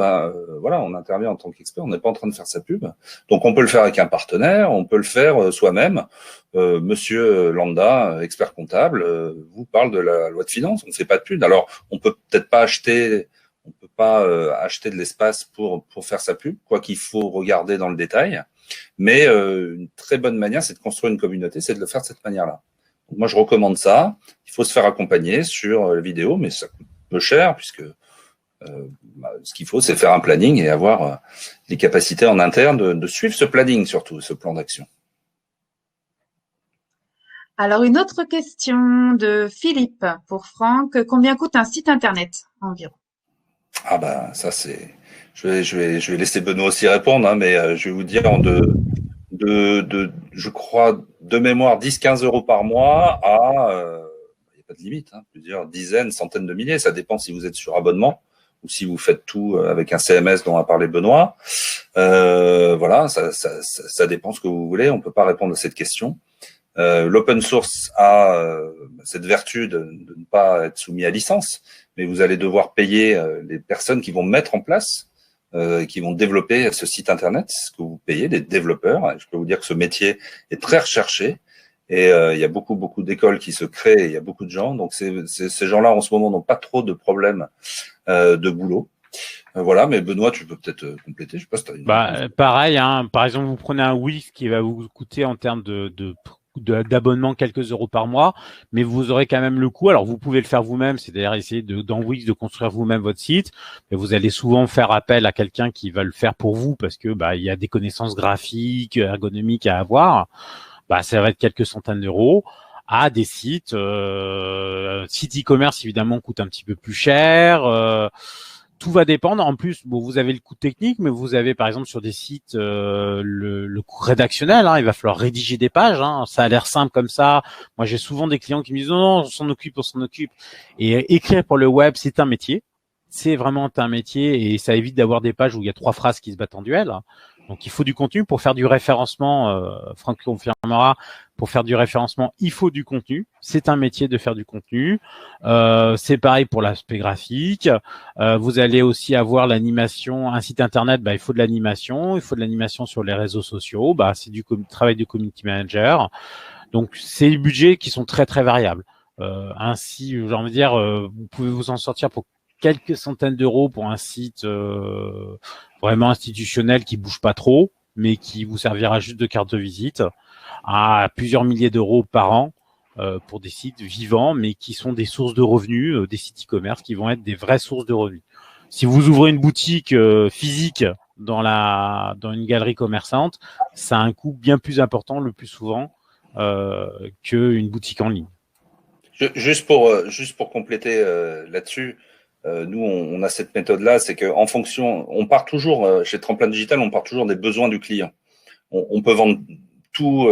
on intervient en tant qu'expert, on n'est pas en train de faire sa pub. Donc, on peut le faire avec un partenaire, on peut le faire soi-même. Monsieur Landa, expert comptable, vous parle de la loi de finances, on ne fait pas de pub. Alors, on peut peut-être pas acheter de l'espace pour faire sa pub, quoi qu'il faut regarder dans le détail. Mais une très bonne manière, c'est de construire une communauté, c'est de le faire de cette manière-là. Donc moi, je recommande ça. Il faut se faire accompagner sur la vidéo, mais ça coûte peu cher puisque ce qu'il faut, c'est faire un planning et avoir les capacités en interne de suivre ce planning, surtout ce plan d'action. Alors, une autre question de Philippe pour Franck. Combien coûte un site internet environ? Ah bah ça c'est. Je vais laisser Benoît aussi répondre, hein, mais je vais vous dire je crois, de mémoire, 10-15 € par mois à, il n'y a pas de limite, hein, plusieurs dizaines, centaines de milliers. Ça dépend si vous êtes sur abonnement ou si vous faites tout avec un CMS dont a parlé Benoît. Voilà, ça dépend ce que vous voulez. On peut pas répondre à cette question. L'open source a cette vertu de ne pas être soumis à licence, mais vous allez devoir payer les personnes qui vont mettre en place, qui vont développer ce site internet, ce que vous payez, des développeurs. Je peux vous dire que ce métier est très recherché et il y a beaucoup d'écoles qui se créent et il y a beaucoup de gens. Donc ces gens-là en ce moment n'ont pas trop de problèmes de boulot. Voilà, mais Benoît, tu peux peut-être compléter. Je sais pas si tu as une réponse. Pareil, hein, par exemple, vous prenez un Wix qui va vous coûter en termes d'abonnement quelques euros par mois, mais vous aurez quand même le coût. Alors, vous pouvez le faire vous-même, c'est-à-dire essayer dans Wix de construire vous-même votre site, mais vous allez souvent faire appel à quelqu'un qui va le faire pour vous parce que il y a des connaissances graphiques, ergonomiques à avoir. Ça va être quelques centaines d'euros. À des sites, sites e-commerce évidemment coûte un petit peu plus cher. Tout va dépendre. En plus, vous avez le coût technique, mais vous avez par exemple sur des sites le coût rédactionnel. Hein, il va falloir rédiger des pages. Hein, ça a l'air simple comme ça. Moi, j'ai souvent des clients qui me disent non, on s'en occupe, on s'en occupe. Et écrire pour le web, c'est un métier. C'est vraiment un métier et ça évite d'avoir des pages où il y a 3 phrases qui se battent en duel. Donc, il faut du contenu pour faire du référencement. Franck confirmera. Pour faire du référencement, il faut du contenu. C'est un métier de faire du contenu. C'est pareil pour l'aspect graphique. Vous allez aussi avoir l'animation. Un site internet, il faut de l'animation. Il faut de l'animation sur les réseaux sociaux. C'est du travail de community manager. Donc, c'est des budgets qui sont très, très variables. Ainsi, j'ai envie de dire, vous pouvez vous en sortir pour quelques centaines d'euros pour un site vraiment institutionnel qui bouge pas trop, mais qui vous servira juste de carte de visite, à plusieurs milliers d'euros par an pour des sites vivants, mais qui sont des sources de revenus, des sites e-commerce qui vont être des vraies sources de revenus. Si vous ouvrez une boutique physique dans une galerie commerçante, ça a un coût bien plus important le plus souvent qu'une boutique en ligne. Juste pour compléter là-dessus, nous on a cette méthode-là, c'est qu'en fonction, on part toujours chez Tremplin Digital, on part toujours des besoins du client. On peut vendre tout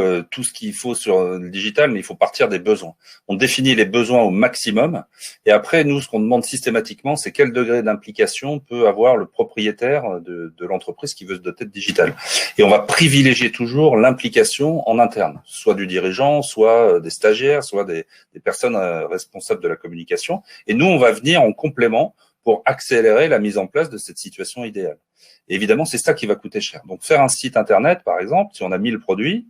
ce qu'il faut sur le digital, mais il faut partir des besoins. On définit les besoins au maximum, et après nous, ce qu'on demande systématiquement, c'est quel degré d'implication peut avoir le propriétaire de l'entreprise qui veut se doter de digital. Et on va privilégier toujours l'implication en interne, soit du dirigeant, soit des stagiaires, soit des personnes responsables de la communication. Et nous, on va venir en complément pour accélérer la mise en place de cette situation idéale. Et évidemment, c'est ça qui va coûter cher. Donc, faire un site internet, par exemple, si on a 1000 produits,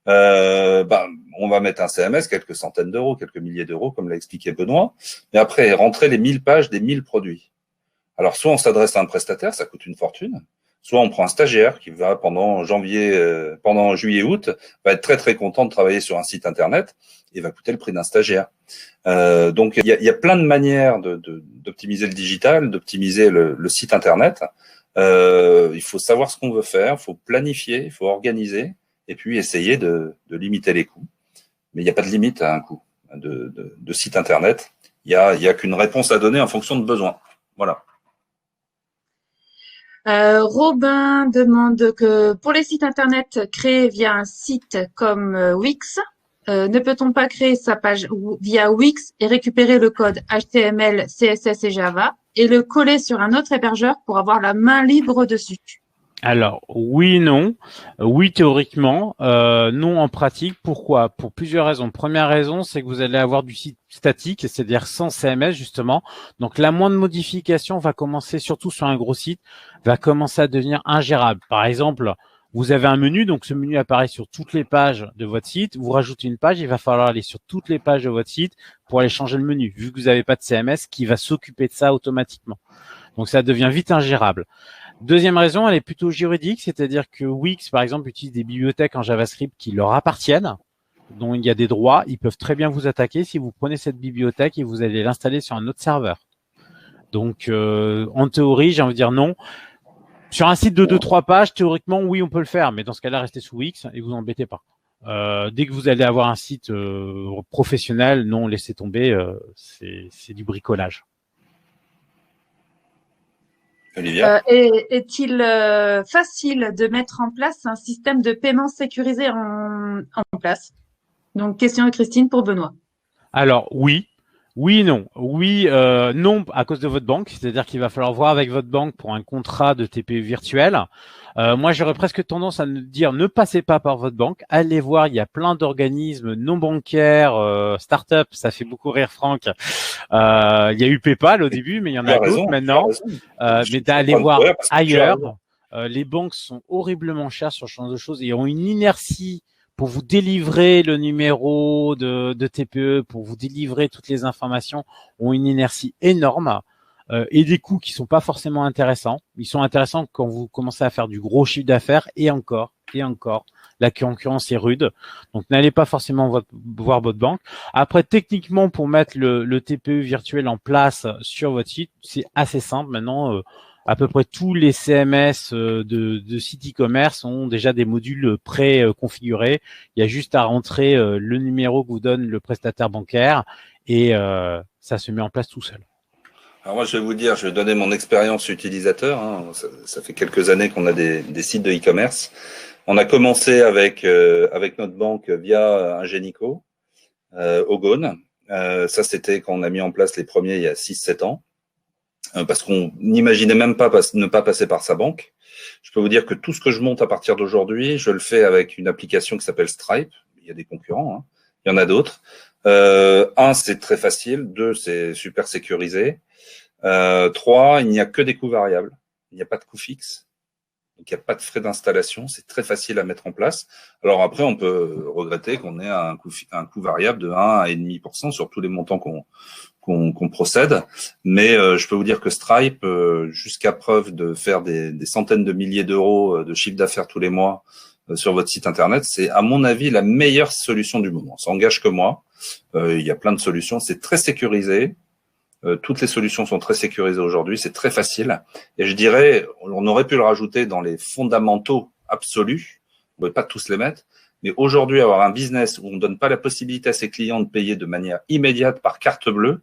on va mettre un CMS, quelques centaines d'euros, quelques milliers d'euros, comme l'a expliqué Benoît. Mais après, rentrer les 1000 pages des 1000 produits. Alors, soit on s'adresse à un prestataire, ça coûte une fortune. Soit on prend un stagiaire qui va pendant juillet, août, va être très, très content de travailler sur un site internet et va coûter le prix d'un stagiaire. Donc, il y a plein de manières d'optimiser le digital, d'optimiser le site internet. Il faut savoir ce qu'on veut faire, il faut planifier, il faut organiser et puis essayer de limiter les coûts. Mais il n'y a pas de limite à un coût de site internet. Il y a qu'une réponse à donner en fonction de besoins. Voilà. Robin demande que pour les sites internet créés via un site comme Wix, ne peut-on pas créer sa page via Wix et récupérer le code HTML, CSS et Java et le coller sur un autre hébergeur pour avoir la main libre dessus? Alors, oui, non. Oui, théoriquement. Non, en pratique. Pourquoi? Pour plusieurs raisons. Première raison, c'est que vous allez avoir du site statique, c'est-à-dire sans CMS, justement. Donc, la moindre modification va commencer, surtout sur un gros site, va commencer à devenir ingérable. Par exemple, vous avez un menu, donc ce menu apparaît sur toutes les pages de votre site. Vous rajoutez une page, il va falloir aller sur toutes les pages de votre site pour aller changer le menu, vu que vous n'avez pas de CMS qui va s'occuper de ça automatiquement. Donc, ça devient vite ingérable. Deuxième raison, elle est plutôt juridique, c'est-à-dire que Wix, par exemple, utilise des bibliothèques en JavaScript qui leur appartiennent, dont il y a des droits. Ils peuvent très bien vous attaquer si vous prenez cette bibliothèque et vous allez l'installer sur un autre serveur. Donc, en théorie, j'ai envie de dire non. Sur un site de 2-3 pages, théoriquement, oui, on peut le faire, mais dans ce cas-là, restez sous Wix et vous embêtez pas. Dès que vous allez avoir un site professionnel, non, laissez tomber, c'est du bricolage. Olivia? Est-il facile de mettre en place un système de paiement sécurisé en place? Donc, question de Christine pour Benoît. Alors oui, oui, non. Oui, non à cause de votre banque, c'est-à-dire qu'il va falloir voir avec votre banque pour un contrat de TPE virtuel. Moi, j'aurais presque tendance à dire ne passez pas par votre banque, allez voir, il y a plein d'organismes non bancaires, start-up, ça fait beaucoup rire Franck. Il y a eu PayPal au début, mais il y en a d'autres maintenant. Mais d'aller voir ailleurs. Les banques sont horriblement chères sur ce genre de choses et ont une inertie pour vous délivrer le numéro de TPE, pour vous délivrer toutes les informations, ont une inertie énorme et des coûts qui sont pas forcément intéressants. Ils sont intéressants quand vous commencez à faire du gros chiffre d'affaires et encore. La concurrence est rude. Donc, n'allez pas forcément voir votre banque. Après, techniquement, pour mettre le TPE virtuel en place sur votre site, c'est assez simple. Maintenant, à peu près tous les CMS de sites e-commerce ont déjà des modules pré-configurés. Il y a juste à rentrer le numéro que vous donne le prestataire bancaire et ça se met en place tout seul. Alors moi, je vais vous dire, je vais donner mon expérience utilisateur. Hein. Ça fait quelques années qu'on a des sites de e-commerce. On a commencé avec notre banque via Ingenico, Ogone. Ça, c'était quand on a mis en place les premiers il y a 6-7 ans. Parce qu'on n'imaginait même pas ne pas passer par sa banque. Je peux vous dire que tout ce que je monte à partir d'aujourd'hui, je le fais avec une application qui s'appelle Stripe. Il y a des concurrents, hein. Il y en a d'autres. Un, c'est très facile. Deux, c'est super sécurisé. Trois, il n'y a que des coûts variables. Il n'y a pas de coût fixe. Donc, il n'y a pas de frais d'installation. C'est très facile à mettre en place. Alors après, on peut regretter qu'on ait un coût variable de 1 à 1,5% sur tous les montants qu'on procède. Mais je peux vous dire que Stripe, jusqu'à preuve de faire des centaines de milliers d'euros de chiffre d'affaires tous les mois sur votre site internet, c'est à mon avis la meilleure solution du moment. Ça engage que moi. Il y a plein de solutions. C'est très sécurisé. Toutes les solutions sont très sécurisées aujourd'hui. C'est très facile. Et je dirais, on aurait pu le rajouter dans les fondamentaux absolus. On ne peut pas tous les mettre. Mais aujourd'hui, avoir un business où on ne donne pas la possibilité à ses clients de payer de manière immédiate par carte bleue,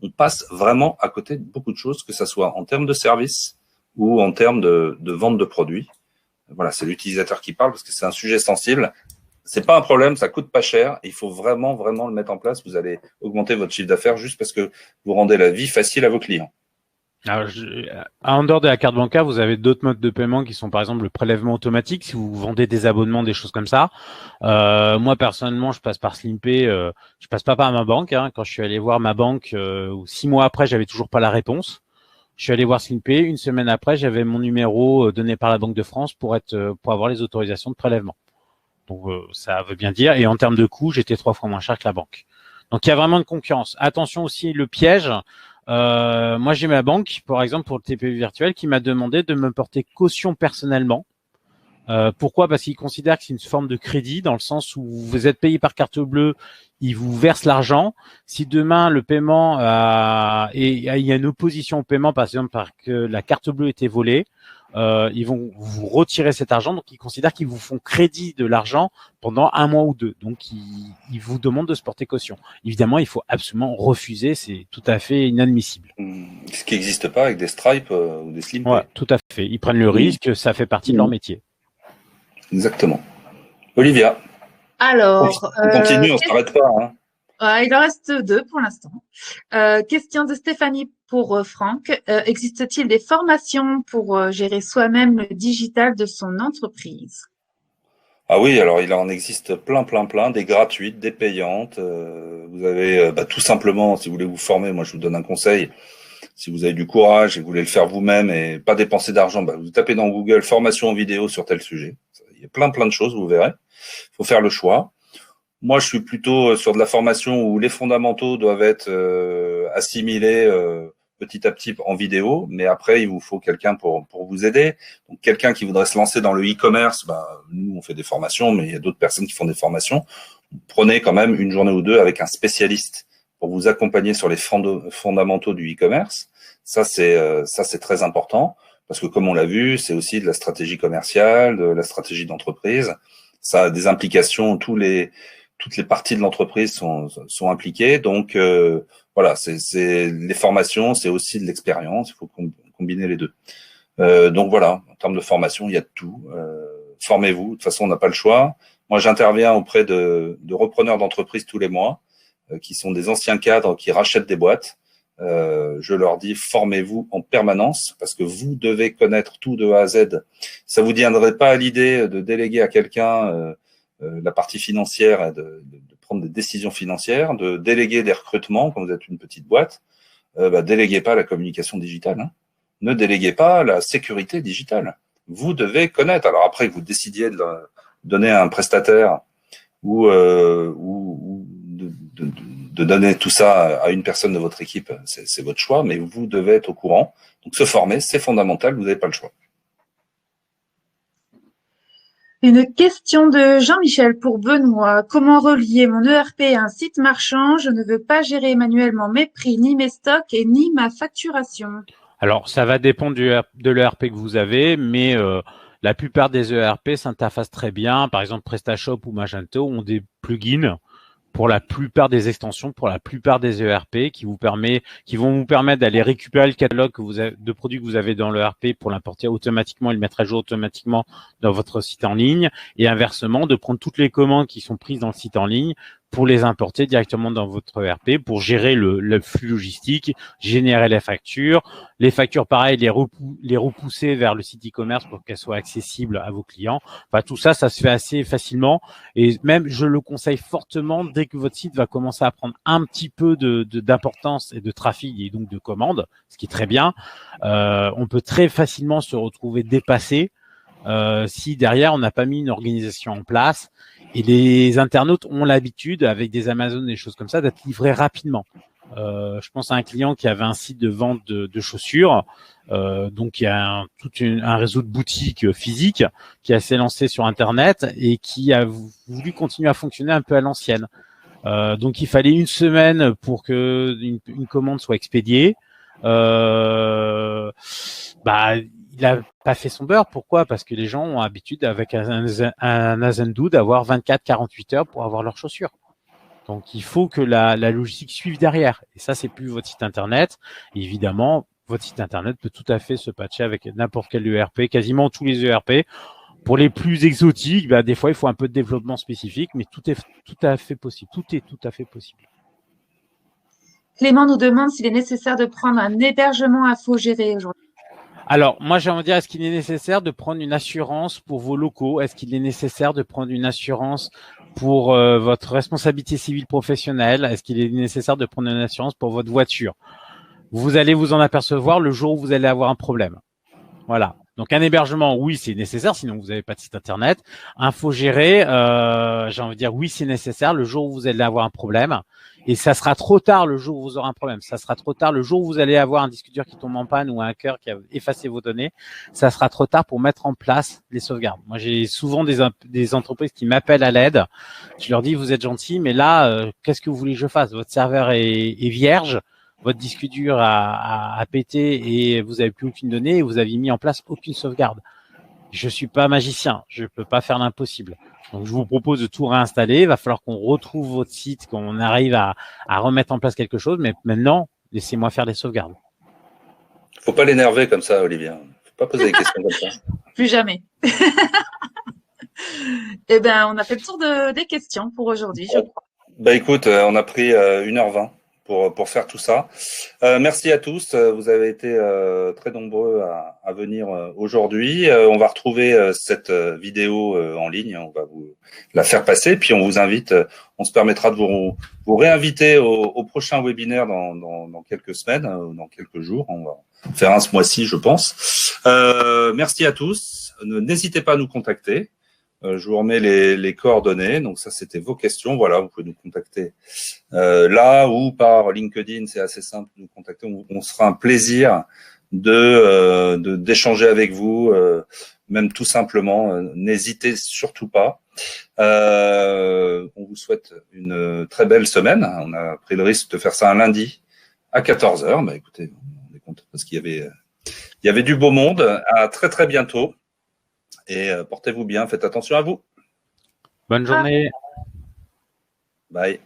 on passe vraiment à côté de beaucoup de choses, que ce soit en termes de services ou en termes de vente de produits. Voilà, c'est l'utilisateur qui parle parce que c'est un sujet sensible. C'est pas un problème, ça coûte pas cher. Il faut vraiment le mettre en place. Vous allez augmenter votre chiffre d'affaires juste parce que vous rendez la vie facile à vos clients. Alors, en dehors de la carte bancaire, vous avez d'autres modes de paiement qui sont par exemple le prélèvement automatique, si vous vendez des abonnements, des choses comme ça. Moi personnellement, je passe par Slimpay, je passe pas par ma banque. Hein. Quand je suis allé voir ma banque, 6 mois après, j'avais toujours pas la réponse. Je suis allé voir Slimpay, une semaine après, j'avais mon numéro donné par la Banque de France pour avoir les autorisations de prélèvement. Donc ça veut bien dire. Et en termes de coût, j'étais 3 fois moins cher que la banque. Donc il y a vraiment une concurrence. Attention aussi, le piège. Moi, j'ai ma banque, par exemple, pour le TPE virtuel, qui m'a demandé de me porter caution personnellement. Pourquoi? Parce qu'ils considèrent que c'est une forme de crédit, dans le sens où vous êtes payé par carte bleue, ils vous versent l'argent. Si demain le paiement et il y a une opposition au paiement, par exemple, parce que la carte bleue était volée, ils vont vous retirer cet argent. Donc, ils considèrent qu'ils vous font crédit de l'argent pendant 1 mois ou 2. Donc, ils vous demandent de se porter caution. Évidemment, il faut absolument refuser. C'est tout à fait inadmissible. Ce qui n'existe pas avec des Stripe ou des Slimpay. Ouais, tout à fait. Ils prennent le risque. Ça fait partie de leur métier. Exactement. Olivia. Alors, on continue, on s'arrête pas. Hein. Il en reste 2 pour l'instant. Question de Stéphanie pour Franck. Existe-t-il des formations pour gérer soi-même le digital de son entreprise? Ah oui, alors il en existe plein, des gratuites, des payantes. Vous avez tout simplement, si vous voulez vous former, moi je vous donne un conseil. Si vous avez du courage et vous voulez le faire vous-même et pas dépenser d'argent, vous tapez dans Google formation en vidéo sur tel sujet. Il y a plein de choses, vous verrez. Il faut faire le choix. Moi, je suis plutôt sur de la formation où les fondamentaux doivent être assimilés petit à petit en vidéo, mais après, il vous faut quelqu'un pour vous aider. Donc, quelqu'un qui voudrait se lancer dans le e-commerce, nous, on fait des formations, mais il y a d'autres personnes qui font des formations. Prenez quand même une journée ou deux avec un spécialiste pour vous accompagner sur les fondamentaux du e-commerce. Ça, c'est très important parce que, comme on l'a vu, c'est aussi de la stratégie commerciale, de la stratégie d'entreprise. ça a des implications, toutes les parties de l'entreprise sont impliquées. Donc voilà, c'est les formations, c'est aussi de l'expérience. Il faut combiner les deux. Donc voilà, en termes de formation, il y a de tout. Formez-vous. De toute façon, on n'a pas le choix. Moi, j'interviens auprès de repreneurs d'entreprises tous les mois, qui sont des anciens cadres qui rachètent des boîtes. Je leur dis, formez-vous en permanence parce que vous devez connaître tout de A à Z. Ça vous viendrait pas à l'idée de déléguer à quelqu'un la partie financière et de prendre des décisions financières, de déléguer des recrutements quand vous êtes une petite boîte. Déléguez pas la communication digitale. Hein. Ne déléguez pas la sécurité digitale. Vous devez connaître. Alors après, que vous décidiez de donner à un prestataire ou de donner tout ça à une personne de votre équipe, c'est votre choix, mais vous devez être au courant. Donc se former, c'est fondamental, vous n'avez pas le choix. Une question de Jean-Michel pour Benoît. Comment relier mon ERP à un site marchand? Je ne veux pas gérer manuellement mes prix, ni mes stocks et ni ma facturation. Alors, ça va dépendre de l'ERP que vous avez, mais la plupart des ERP s'interfacent très bien. Par exemple, PrestaShop ou Magento ont des plugins pour la plupart des extensions, pour la plupart des ERP qui vont vous permettre d'aller récupérer le catalogue de produits que vous avez dans l'ERP pour l'importer automatiquement et le mettre à jour automatiquement dans votre site en ligne, et inversement de prendre toutes les commandes qui sont prises dans le site en ligne pour les importer directement dans votre ERP pour gérer le flux logistique, générer les factures pareil, les repousser vers le site e-commerce pour qu'elles soient accessibles à vos clients. Enfin, tout ça, ça se fait assez facilement, et même je le conseille fortement dès que votre site va commencer à prendre un petit peu d'importance et de trafic et donc de commandes, ce qui est très bien. On peut très facilement se retrouver dépassé si derrière on n'a pas mis une organisation en place. Et les internautes ont l'habitude, avec des Amazon et des choses comme ça, d'être livrés rapidement. Je pense à un client qui avait un site de vente de chaussures. Donc il y a un réseau de boutiques physiques qui s'est lancé sur Internet et qui a voulu continuer à fonctionner un peu à l'ancienne. Donc il fallait une semaine pour que une commande soit expédiée. Il a pas fait son beurre. Pourquoi? Parce que les gens ont l'habitude avec un Azendoo d'avoir 24-48 heures pour avoir leurs chaussures. Donc il faut que la logistique suive derrière. Et ça, c'est plus votre site internet. Et évidemment, votre site internet peut tout à fait se patcher avec n'importe quel ERP, quasiment tous les ERP. Pour les plus exotiques, des fois il faut un peu de développement spécifique, mais tout est tout à fait possible. Tout est tout à fait possible. Clément nous demande s'il est nécessaire de prendre un hébergement infogéré aujourd'hui. Alors, moi, j'ai envie de dire, est-ce qu'il est nécessaire de prendre une assurance pour vos locaux? Est-ce qu'il est nécessaire de prendre une assurance pour votre responsabilité civile professionnelle? Est-ce qu'il est nécessaire de prendre une assurance pour votre voiture? Vous allez vous en apercevoir le jour où vous allez avoir un problème. Voilà. Donc, un hébergement, oui, c'est nécessaire, sinon vous n'avez pas de site internet. Infogéré, j'ai envie de dire, oui, c'est nécessaire le jour où vous allez avoir un problème. Et ça sera trop tard le jour où vous aurez un problème. Ça sera trop tard le jour où vous allez avoir un disque dur qui tombe en panne ou un hacker qui a effacé vos données. Ça sera trop tard pour mettre en place les sauvegardes. Moi, j'ai souvent des entreprises qui m'appellent à l'aide. Je leur dis, vous êtes gentils, mais là, qu'est-ce que vous voulez que je fasse? Votre serveur est vierge. Votre disque dur a pété et vous avez plus aucune donnée et vous avez mis en place aucune sauvegarde. Je suis pas magicien, je peux pas faire l'impossible. Donc je vous propose de tout réinstaller. Il va falloir qu'on retrouve votre site, qu'on arrive à remettre en place quelque chose. Mais maintenant, laissez-moi faire les sauvegardes. Faut pas l'énerver comme ça, Olivier. Faut pas poser des questions comme ça. Plus jamais. Eh ben, on a fait le tour des questions pour aujourd'hui, je crois. Écoute, on a pris 1h20 pour faire tout ça. Merci à tous. Vous avez été très nombreux à venir aujourd'hui. On va retrouver cette vidéo en ligne. On va vous la faire passer. Puis on vous invite, on se permettra de vous réinviter au prochain webinaire dans quelques semaines, dans quelques jours. On va faire un ce mois-ci, je pense. Merci à tous. N'hésitez pas à nous contacter. Je vous remets les coordonnées. Donc ça, c'était vos questions. Voilà, vous pouvez nous contacter là ou par LinkedIn. C'est assez simple de nous contacter. On sera un plaisir d'échanger avec vous, même tout simplement. N'hésitez surtout pas. On vous souhaite une très belle semaine. On a pris le risque de faire ça un lundi à 14h. Écoutez, on est content parce qu'il y avait du beau monde. À très très bientôt. Et portez-vous bien, faites attention à vous. Bonne journée. Bye.